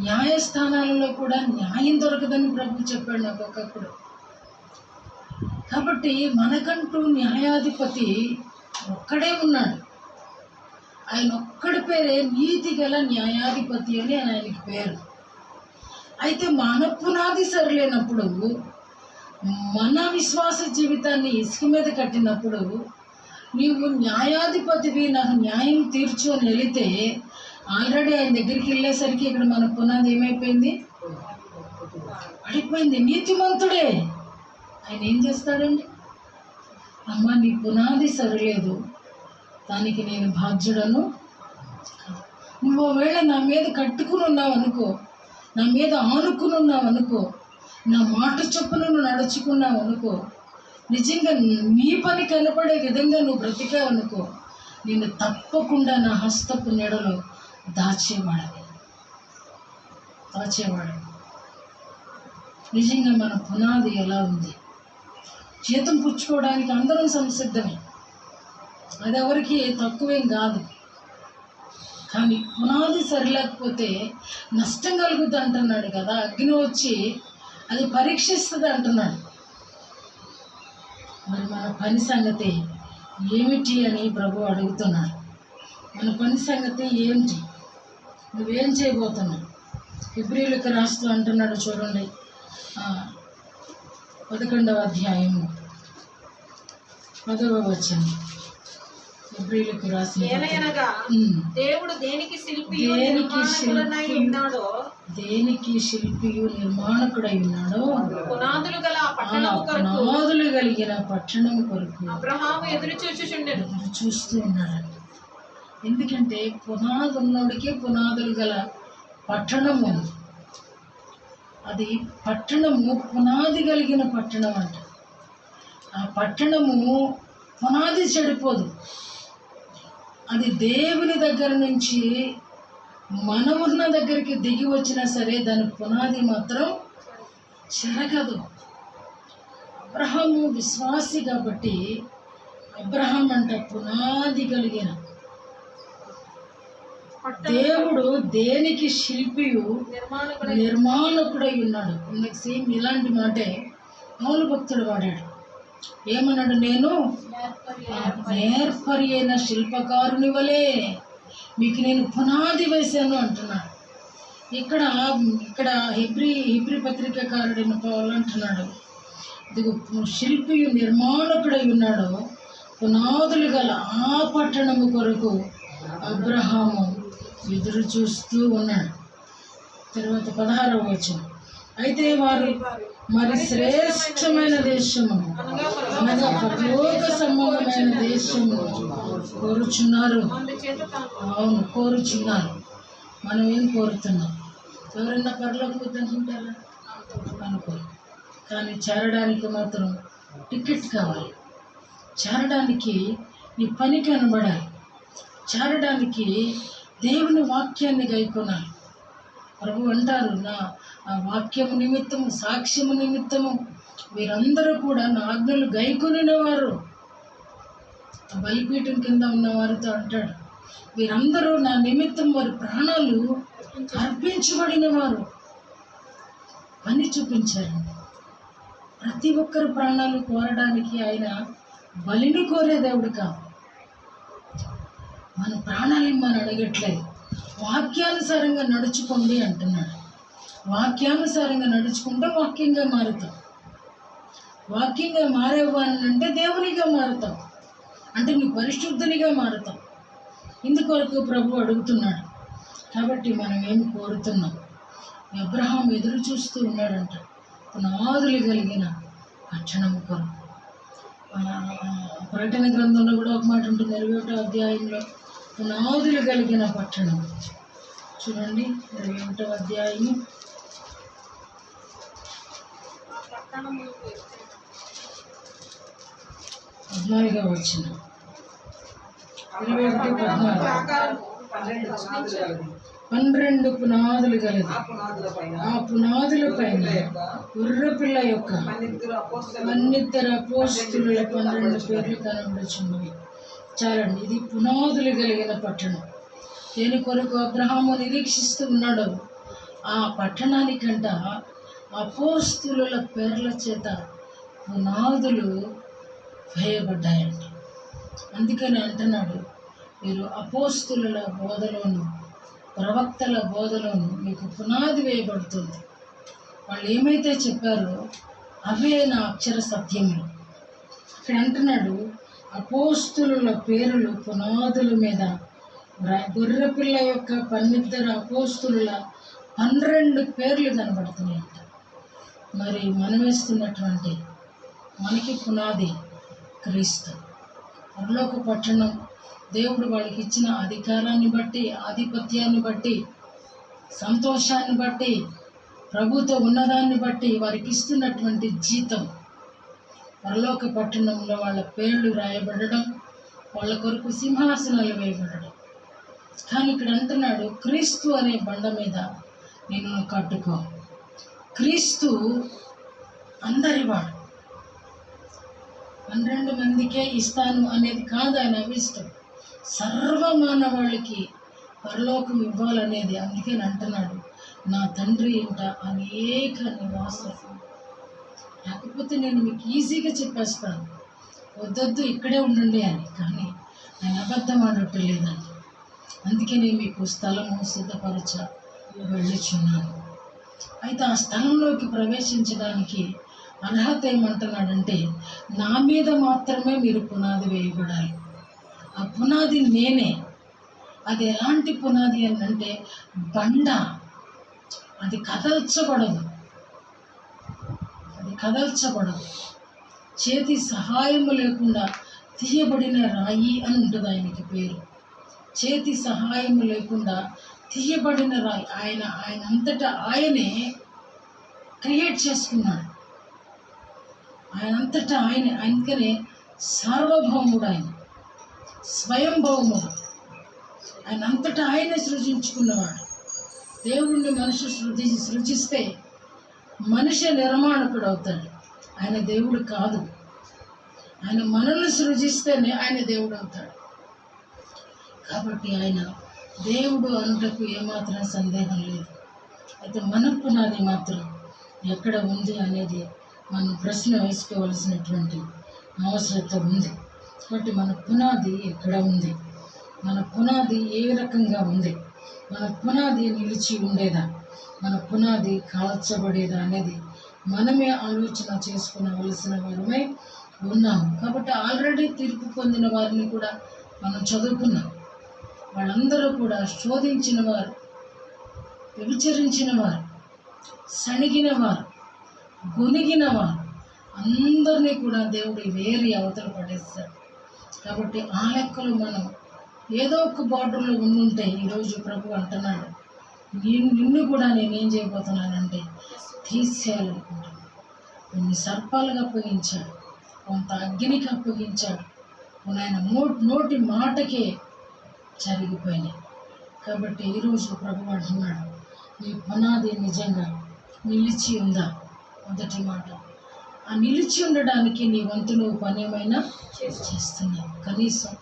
న్యాయస్థానాలలో కూడా న్యాయం దొరకదని ప్రభు చెప్పాడు నాకు ఒకప్పుడు. కాబట్టి మనకంటూ న్యాయాధిపతి ఒక్కడే ఉన్నాడు. ఆయన ఒక్కడి పేరే నీతి గల న్యాయాధిపతి అని ఆయనకి పేరు. అయితే మన పునాది సరిలేనప్పుడు, మన విశ్వాస జీవితాన్ని ఇసుక మీద కట్టినప్పుడు, నీవు న్యాయాధిపతివి, నాకు న్యాయం తీర్చు అని వెళితే, ఆల్రెడీ ఆయన దగ్గరికి వెళ్ళేసరికి ఇక్కడ మన పునాది ఏమైపోయింది? పడిపోయింది. నీతిమంతుడే. ఆయన ఏం చేస్తాడండి? అమ్మ, నీ పునాది సరిలేదు, దానికి నేను బాధ్యుడను. నువ్వు ఒకవేళ నా మీద కట్టుకుని ఉన్నావు అనుకో, నా మీద ఆనుకుని ఉన్నావు అనుకో, నా మాట చొప్పున నువ్వు నడుచుకున్నావు అనుకో, నిజంగా నీ పని కనపడే విధంగా నువ్వు బ్రతికావు అనుకో, నిన్ను తప్పకుండా నా హస్తపు నీడలో దాచేవాడు. నిజంగా మన పునాది ఎలా ఉంది? జీతం పుచ్చుకోవడానికి అందరం సంసిద్ధమే, అది ఎవరికి తక్కువేం కాదు. కానీ పునాది సరిలేకపోతే నష్టం కలుగుద్ది అంటున్నాడు కదా. అగ్ని వచ్చి అది పరీక్షిస్తుంది అంటున్నాడు. మరి మన పని సంగతి ఏమిటి అని ప్రభు అడుగుతున్నాడు. మన పని సంగతి ఏమిటి? నువ్వేం చేయబోతున్నావు? హెబ్రీయులకు రాస్తూ అంటున్నాడు చూడండి, 11వ అధ్యాయము 10వ వచనం. హెబ్రీయులకు రాసిన దేవుడు దేనికి శిల్పియు నిర్మాణకుడై ఉన్నాడో పునాదులు కలిగిన పట్టణం కొరకు అబ్రహాము ఎదురు చూస్తూ ఉన్నాడు. ఎందుకంటే పునాది ఉన్నోడికే పునాదులు గల పట్టణం ఉంది. అది పట్టణము పునాది కలిగిన పట్టణం అంట. ఆ పట్టణము పునాది చెడిపోదు. అది దేవుని దగ్గర నుంచి మనమున్న దగ్గరికి దిగి వచ్చినా సరే దాని పునాది మాత్రం చెరగదు. అబ్రహాము విశ్వాసి కాబట్టి అబ్రహాం అంటే పునాది కలిగిన దేవుడు దేనికి శిల్పియు నిర్మాణకుడై ఉన్నాడు. ఇందుకు సేమ్ ఇలాంటి మాటే పౌలు భక్తుడు వాడాడు. ఏమన్నాడు? నేను నేర్పరి అయిన శిల్పకారుని వలె మీకు నేను పునాది వేశాను అంటున్నాడు. ఇక్కడ హెబ్రీ పత్రికాకారుడైన పౌలు అంటున్నాడు, ఇదిగో శిల్పియు నిర్మాణకుడై ఉన్నాడు, పునాదులు గల ఆ పట్టణము కొరకు అబ్రహాము ఎదురు చూస్తూ ఉన్నాడు. తర్వాత 16వ వచనం, అయితే వారు మరి శ్రేష్టమైన దేశము అనగా పరలోక సంబంధమైన దేశము కోరుచున్నారు. అవును, కోరుచున్నారు. మనం ఏం కోరుతున్నాం? ఎవరన్నా పరలోకి వద్దనుకుంటారా? అనుకోరు. కానీ చేరడానికి మాత్రం టికెట్ కావాలి. చేరడానికి నీ పని కనబడాలి. చేరడానికి దేవుని వాక్యాన్ని గైకొనాలి. ప్రభు అంటారు, నా ఆ వాక్యము నిమిత్తము, సాక్ష్యము నిమిత్తము వీరందరూ కూడా నా ఆజ్ఞలు గైకొనిన వారు. బలిపీఠం కింద ఉన్న వారితో అంటాడు, వీరందరూ నా నిమిత్తం వారి ప్రాణాలు అర్పించబడిన వారు. పని చూపించారు. ప్రతి ఒక్కరు ప్రాణాలు కోరడానికి ఆయన బలిని కోరే దేవుడు కాదు. మన ప్రాణాలను మనం అడగట్లేదు. వాక్యానుసారంగా నడుచుకోండి అంటున్నాడు. వాక్యానుసారంగా నడుచుకుంటే వాక్యంగా మారుతాం. వాక్యంగా మారేవానంటే దేవునిగా మారుతాం. అంటే నీ పరిశుద్ధునిగా మారుతాం. ఇందుకొరకు ప్రభు అడుగుతున్నాడు. కాబట్టి మనం ఏమి కోరుతున్నాం? అబ్రహాం ఎదురు చూస్తూ ఉన్నాడంట, పునాదులు కలిగిన పట్టణము కొరకు. ప్రకటన గ్రంథంలో కూడా ఒక మాట ఉంటుంది, 21వ అధ్యాయంలో, పునాదులు కలిగిన పట్టణం. చూడండి, 21వ అధ్యాయము 14వ వచనం. 12 పునాదులు కలిగి ఆ పునాదుల పైన గుర్రపిల్ల యొక్క 12 అపోస్తుల 12 పేర్లు కనబడుచున్నవి. చాలండి, ఇది పునాదులు కలిగిన పట్టణం. దేని కొరకు అబ్రహాము నిరీక్షిస్తూ ఉన్నాడు? ఆ పట్టణానికంట అపోస్తుల పేర్ల చేత పునాదులు వేయబడ్డాయంట. అందుకని అంటున్నాడు, మీరు అపోస్తుల బోధలోను ప్రవక్తల బోధలోను మీకు పునాది వేయబడుతుంది. వాళ్ళు ఏమైతే చెప్పారో అవే నా అక్షర సత్యములు. ఇక్కడ అంటున్నాడు, అపోస్తుల పేర్లు పునాదుల మీద గొర్రెపిల్ల యొక్క 12 అపోస్తుల 12 పేర్లు కనబడుతున్నాయంట. మరి మనం వేస్తున్నటువంటి మనకి పునాది క్రీస్తు. పరలోక పట్టణం దేవుడు వాళ్ళకి ఇచ్చిన అధికారాన్ని బట్టి, ఆధిపత్యాన్ని బట్టి, సంతోషాన్ని బట్టి, ప్రభుతో ఉన్నదాన్ని బట్టి వారికి ఇస్తున్నటువంటి జీతం. పరలోక పట్టణంలో వాళ్ళ పేర్లు రాయబడడం, వాళ్ళ కొరకు సింహాసనాలు వేయబడడం. కానీ ఇక్కడ అంటున్నాడు, క్రీస్తు అనే బండ మీద నేను కట్టుకో. క్రీస్తు అందరివాడు. 12 మందికే ఇస్తాను అనేది కాదు ఆయన అభిష్టం. సర్వమానవాళ్ళకి పరలోకం ఇవ్వాలనేది. అందుకని అంటున్నాడు, నా తండ్రి ఇంట అనేక నివాసాలు. లేకపోతే నేను మీకు ఈజీగా చెప్పేస్తాను, వద్దొద్దు ఇక్కడే ఉండండి అని. కానీ ఆయన అబద్ధం ఆడట్లేదండి. అందుకే నేను మీకు స్థలము సిద్ధపరచ వెళ్ళుచున్నాను. అయితే ఆ స్థలంలోకి ప్రవేశించడానికి అర్హత ఏమంటున్నాడంటే, నా మీద మాత్రమే మీరు పునాది వేయబడాలి. ఆ పునాది నేనే. అది ఎలాంటి పునాది అని అంటే బండ. అది కదల్చబడదు. చేతి సహాయము లేకుండా తీయబడిన రాయి అని ఉంటుంది ఆయనకి పేరు. చేతి సహాయము లేకుండా తీయబడిన రాయి. ఆయన అంతటా ఆయనే క్రియేట్ చేసుకున్నాడు. ఆయనంతటా ఆయనే. అందుకనే సార్వభౌముడు ఆయన, స్వయంభౌముడు. ఆయన అంతటా ఆయనే సృజించుకున్నవాడు. దేవుణ్ణి మనిషి సృజిస్తే మనిషి నిర్మాణకుడు అవుతాడు. ఆయన దేవుడు కాదు. ఆయన మనల్ని సృజిస్తేనే ఆయన దేవుడు అవుతాడు. కాబట్టి ఆయన దేవుడు అనుటకు ఏమాత్రం సందేహం లేదు. అయితే మన పునాది మాత్రం ఎక్కడ ఉంది అనేది మనం ప్రశ్న వేసుకోవాల్సినటువంటి అవసరం ఉంది. కాబట్టి మన పునాది ఎక్కడ ఉంది, మన పునాది ఏ రకంగా ఉంది, మన పునాది నిలిచి ఉండేదా, మన పునాది కాల్చబడేదా అనేది మనమే ఆలోచన చేసుకునవలసిన వారమై ఉన్నాము. కాబట్టి ఆల్రెడీ తీర్పు పొందిన వారిని కూడా మనం చదువుకున్నాం. వాళ్ళందరూ కూడా శోధించిన వారు, వ్యభిచరించిన వారు, సణిగిన వారు, గొనిగిన వారు అందరినీ కూడా దేవుడు వేరి అవతల పడేస్తాడు. కాబట్టి ఆ లెక్కలు మనం ఏదో ఒక బార్డర్లో ఉండుంటే ఈరోజు ప్రభు అంటున్నాడు, నిన్ను కూడా నేనేం చేయబోతున్నానంటే తీసేయాలనుకుంటున్నాను. కొన్ని సర్పాలుగా అప్పగించాడు, కొంత అగ్నికి అప్పగించాడు, ఆయన నోటి మాటకే జరిగిపోయినాయి. కాబట్టి ఈరోజు ప్రభు అంటున్నాడు, నీ పునాది నిజంగా నిలిచి ఉందా? మొదటి మాట, ఆ నిలిచి ఉండడానికి నీ వంతు నువ్వు పని ఏమైనా చేస్తున్నావు. కనీసం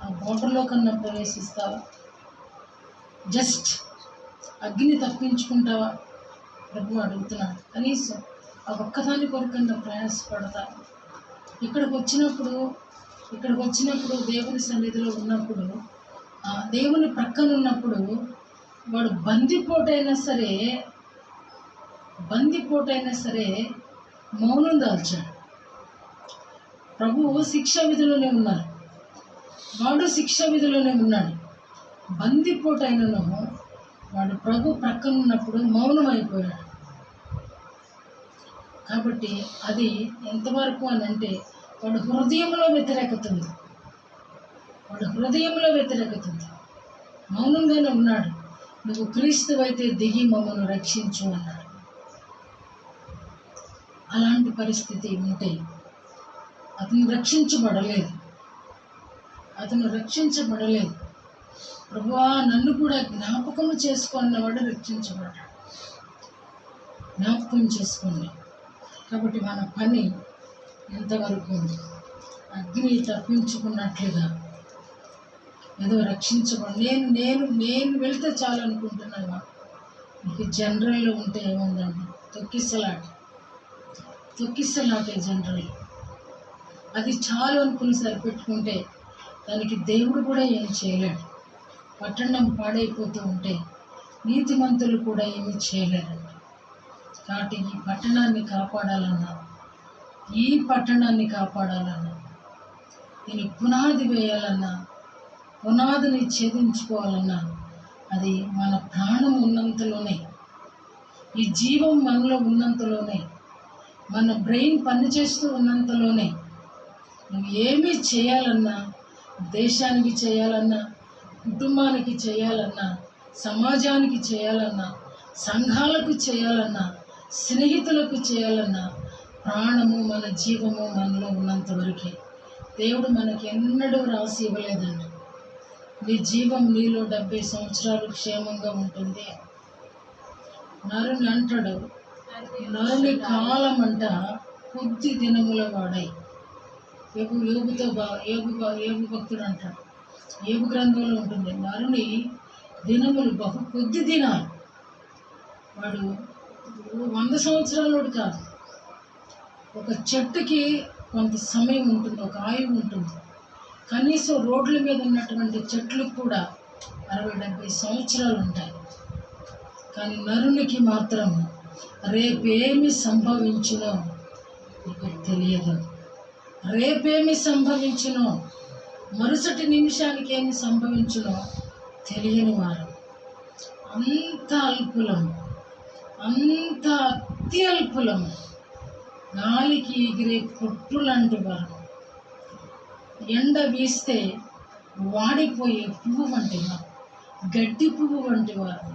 ఆ బోర్డర్లో కన్నా ప్రవేశిస్తావా? జస్ట్ అగ్ని తప్పించుకుంటావా? ప్రభు అడుగుతున్నాడు. కనీసం ఆ ఒక్కదాని కొరకన్నా ప్రయాసపడతావా? ఇక్కడికి వచ్చినప్పుడు దేవుని సన్నిధిలో ఉన్నప్పుడు, ఆ దేవుని ప్రక్కన ఉన్నప్పుడు వాడు బందిపోటైనా సరే మౌనం దాల్చాడు. ప్రభువు శిక్ష విధిలోనే ఉన్నారు, వాడు శిక్ష విధిలోనే ఉన్నాడు. బందిపోటైనను వాడు ప్రభు ప్రక్కన ఉన్నప్పుడు మౌనం అయిపోయాడు. కాబట్టి అది ఎంతవరకు అని అంటే వాడు హృదయంలో వ్యతిరేకత ఉంది, మౌనంగానే ఉన్నాడు. నువ్వు క్రీస్తువైతే దిగి మమ్మల్ని రక్షించు అన్నాడు. అలాంటి పరిస్థితి ఉంటే అతను రక్షించబడలేదు. ప్రభువా నన్ను కూడా జ్ఞాపకం చేసుకున్నవాడు రక్షించబడ్డాడు. జ్ఞాపకం చేసుకోండి. కాబట్టి మన పని ఎంతవరకు ఉంది? అగ్ని తప్పించుకున్నట్లుగా ఏదో రక్షించబడి నేను వెళ్తే చాలు అనుకుంటున్నావా? మీకు జనరల్లో ఉంటే ఏముందండి? తొక్కిసలాటే జనరల్. అది చాలు అనుకుని సరిపెట్టుకుంటే దానికి దేవుడు కూడా ఏం చేయలేడు. పట్టణం పాడైపోతూ ఉంటే నీతిమంతులు కూడా ఏమీ చేయలేరండి. కాబట్టి ఈ పట్టణాన్ని కాపాడాలన్నా, దీని పునాది వేయాలన్నా, పునాదిని ఛేదించుకోవాలన్నా అది మన ప్రాణం ఉన్నంతలోనే, ఈ జీవం మనలో ఉన్నంతలోనే, మన బ్రెయిన్ పనిచేస్తూ ఉన్నంతలోనే నువ్వు ఏమీ చేయాలన్నా, దేశానికి చేయాలన్నా, కుటుంబానికి చేయాలన్నా, సమాజానికి చేయాలన్నా, సంఘాలకు చేయాలన్నా, స్నేహితులకు చేయాలన్నా, ప్రాణము మన జీవము మనలో ఉన్నంత వరకే. దేవుడు మనకి ఎన్నడూ రాసి ఇవ్వలేదండి, నీ జీవం నీలో 70 సంవత్సరాలు క్షేమంగా ఉంటుంది. నరుని అంటాడు, నరుని కాలం అంట కొద్ది దినముల వాడై. ఏబు భక్తుడు అంటాడు, ఏబు గ్రంథంలో ఉంటుంది, నరుని దినములు బహు కొద్ది దినాలు. వాడు 100 సంవత్సరాలోడు కాదు. ఒక చెట్టుకి కొంత సమయం ఉంటుంది, ఒక ఆయువు ఉంటుంది. కనీసం రోడ్ల మీద ఉన్నటువంటి చెట్లకు కూడా 60-70 సంవత్సరాలు ఉంటాయి. కానీ నరునికి మాత్రం రేపేమి సంభవించునో నీకు తెలియదు. రేపేమి సంభవించునో, మరుసటి నిమిషానికి ఏమి సంభవించునో తెలియని వారు. అంత అల్పులము, అంత అత్యల్పులము, గాలికి ఎగిరే పొట్టులాంటి వారు, ఎండ వీస్తే వాడిపోయే పువ్వు వంటి వారు, గడ్డి పువ్వు వంటి వారు.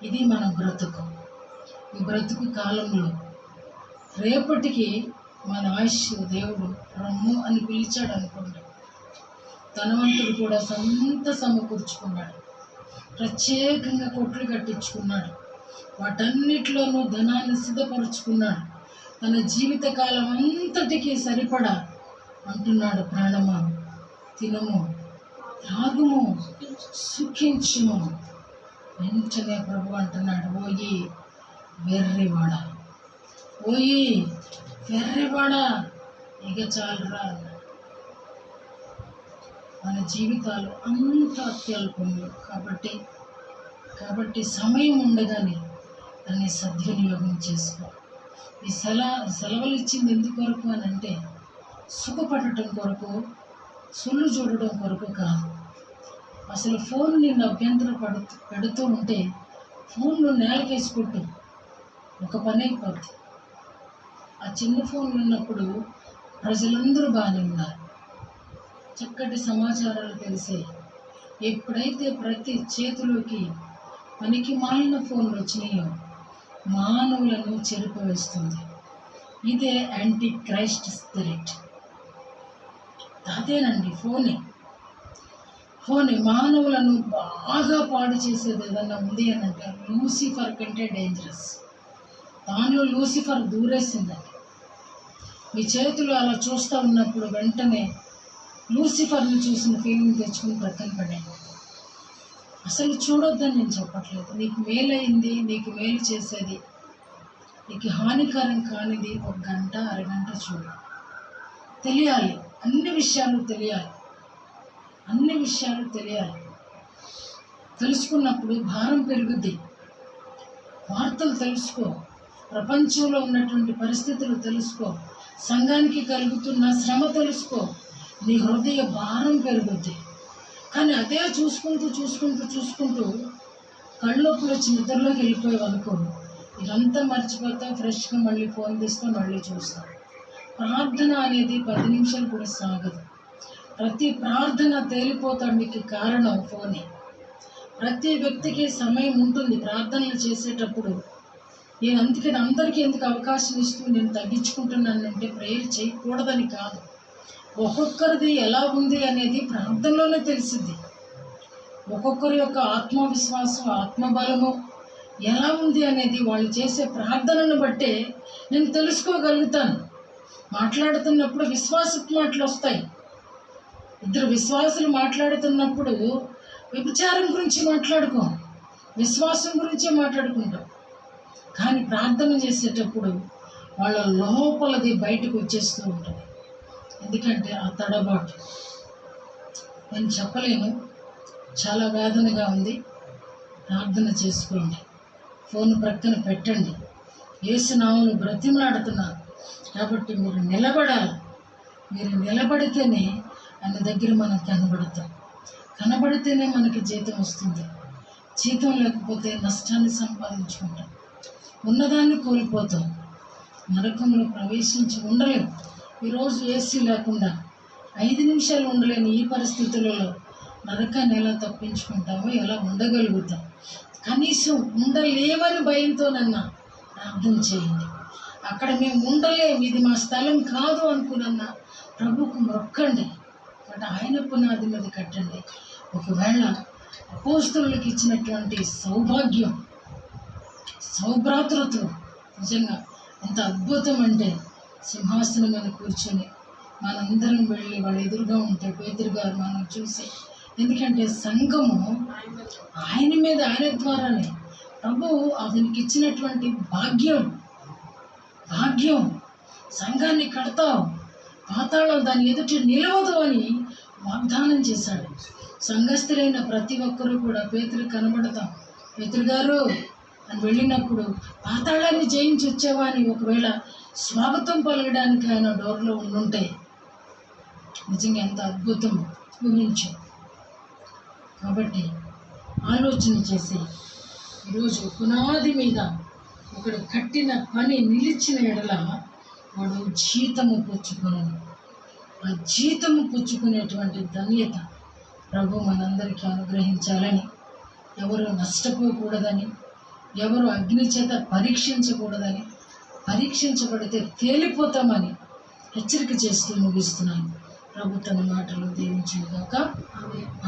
ఇది మన బ్రతుకు. ఈ బ్రతుకు కాలంలో రేపటికి మన ఆయుష్ దేవుడు రమ్ము అని పిలిచాడు అనుకోండి. ధనవంతుడు కూడా సొంత సమకూర్చుకున్నాడు, ప్రత్యేకంగా కొట్లు కట్టించుకున్నాడు, వాటన్నిటిలోనూ ధనాన్ని సిద్ధపరుచుకున్నాడు. తన జీవితకాలం అంతటికీ సరిపడా అంటున్నాడు, ప్రాణమా తినము, త్రాగుము, సుఖించుము. వెంటనే ప్రభు అంటున్నాడు, ఓయి వెర్రివాడ, ఓయి వెర్రివాడ, ఇక చాలురా. మన జీవితాలు అంత అత్యల్పములు కాబట్టి సమయం ఉండగానే దాన్ని సద్వినియోగం చేసుకో. ఈ సెలవులు ఇచ్చింది ఎందుకొరకు అని అంటే సుఖపడటం కొరకు, సొల్లు చూడడం కొరకు కాదు. అసలు ఫోన్ నిన్ను అభ్యంతర పెడుతూ ఉంటే ఫోన్లు నేలకేసి కొట్టు, ఒక పని అయిపోద్ది. ఆ చిన్న ఫోన్లు ఉన్నప్పుడు ప్రజలందరూ బాగానే ఉన్నారు, చక్కటి సమాచారాలు తెలిసే. ఎప్పుడైతే ప్రతి చేతిలోకి పనికి మాలిన ఫోన్లు వచ్చినాయో మానవులను చెరిపివేస్తుంది. ఇదే యాంటీ క్రైస్ట్ స్పిరిట్. అదేనండి ఫోనే మానవులను బాగా పాడు చేసేది ఏదన్నా ఉంది అని అంటే లూసిఫర్ కంటే డేంజరస్. దానిలో లూసిఫర్ దూరేసిందండి. మీ చేతులు అలా చూస్తూ ఉన్నప్పుడు వెంటనే లూసిఫర్ని చూసిన ఫీలింగ్ తెచ్చుకుని ప్రక్కన పడండి. అసలు చూడొద్దని నేను చెప్పట్లేదు. నీకు మేలైంది, నీకు మేలు చేసేది, నీకు హానికరం కానిది ఒక గంట అరగంట చూడు. తెలియాలి, అన్ని విషయాలు తెలియాలి. తెలుసుకున్నప్పుడు భారం పెరుగుద్ది. వార్తలు తెలుసుకో, ప్రపంచంలో ఉన్నటువంటి పరిస్థితులు తెలుసుకో, సంఘానికి కలుగుతున్న శ్రమ తెలుసుకో, నీ హృదయ భారం పెరుగుద్ది. కానీ అదే చూసుకుంటూ కళ్ళొప్పులు వచ్చి నిద్రలోకి వెళ్ళిపోయావు అనుకో, ఇదంతా మర్చిపోతావు. ఫ్రెష్గా మళ్ళీ ఫోన్ తీసుకొని మళ్ళీ చూస్తావు. ప్రార్థన అనేది 10 నిమిషాలు కూడా సాగదు. ప్రతి ప్రార్థన తేలిపోతానికి కారణం ఫోనే. ప్రతి వ్యక్తికి సమయం ఉంటుంది ప్రార్థనలు చేసేటప్పుడు. నేను అందుకని అందరికీ ఎందుకు అవకాశం ఇస్తూ నేను తగ్గించుకుంటున్నానంటే ప్రేయర్ చేయకూడదని కాదు, ఒక్కొక్కరిది ఎలా ఉంది అనేది ప్రార్థనలోనే తెలిసింది. ఒక్కొక్కరి యొక్క ఆత్మవిశ్వాసం, ఆత్మబలము ఎలా ఉంది అనేది వాళ్ళు చేసే ప్రార్థనను బట్టే నేను తెలుసుకోగలుగుతాను. మాట్లాడుతున్నప్పుడు విశ్వాసపు మాటలు వస్తాయి. ఇద్దరు విశ్వాసులు మాట్లాడుతున్నప్పుడు వ్యభిచారం గురించి మాట్లాడుకో, విశ్వాసం గురించే మాట్లాడుకుంటాం. కానీ ప్రార్థన చేసేటప్పుడు వాళ్ళ లోపలది బయటకు వచ్చేస్తూ ఉంటుంది. ఎందుకంటే ఆ తడబాటు నేను చెప్పలేను, చాలా వేదనగా ఉంది. ప్రార్థన చేసుకోండి, ఫోన్ ప్రక్కన పెట్టండి. యేసు నామమున బ్రతిమలాడుతున్నారు కాబట్టి మీరు నిలబడాలి. మీరు నిలబడితేనే ఆయన దగ్గర మనం కనబడితేనే మనకి జీతం వస్తుంది. జీతం లేకపోతే నష్టాన్ని సంపాదించుకుంటాం, ఉన్నదాన్ని కోల్పోతాం, నరకంలో ప్రవేశించి ఉండలేం. ఈరోజు ఏసీ లేకుండా 5 నిమిషాలు ఉండలేని ఈ పరిస్థితులలో నరకాన్ని ఎలా తప్పించుకుంటామో, ఎలా ఉండగలుగుతాం? కనీసం ఉండలేమని భయంతోనన్నా ప్రార్థన చేయండి. అక్కడ మేము ఉండలేం, ఇది మా స్థలం కాదు అనుకున్న ప్రభుకు మొక్కండి. కాబట్టి ఆయన పునాది మీద కట్టండి. ఒకవేళ అపోస్తలులకు ఇచ్చినటువంటి సౌభాగ్యం, సౌభ్రాతృత్వం నిజంగా ఎంత అద్భుతం అంటే, సింహాసనం మీద కూర్చొని మనందరం వెళ్ళి వాళ్ళ ఎదురుగా ఉంటే పేతురు గారు మనం చూసి, ఎందుకంటే సంఘము ఆయన ద్వారానే ప్రభు అతనికి ఇచ్చినటువంటి భాగ్యం. సంఘాన్ని కడతావు, పాతాళం దాని ఎదుటి నిలవదు అని వాగ్దానం చేశాడు. సంఘస్థులైన ప్రతి ఒక్కరూ కూడా పేతురు కనబడతాం, పేతురు గారు అని వెళ్ళినప్పుడు పాతాళాన్ని జయించి వచ్చావా అని ఒకవేళ స్వాగతం పలకడానికి ఆయన డోర్లో ఉండుంటే నిజంగా ఎంత అద్భుతం ఊహించు. కాబట్టి ఆలోచన చేసి ఈరోజు పునాది మీద ఒకడు కట్టిన పని నిలిచిన ఎడల వాడు జీతము పుచ్చుకును. ఆ జీతము పుచ్చుకునేటువంటి ధన్యత ప్రభు మనందరికీ అనుగ్రహించాలని, ఎవరు నష్టపోకూడదని, ఎవరు అగ్ని చేత పరీక్షించకూడదని, పరీక్షించబడితే తేలిపోతామని హెచ్చరిక చేస్తూ ముగిస్తున్నాను. ప్రభు తన మాటలు దీవించుగాక.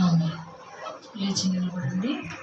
ఆమేన్. లేచి నిలబడండి.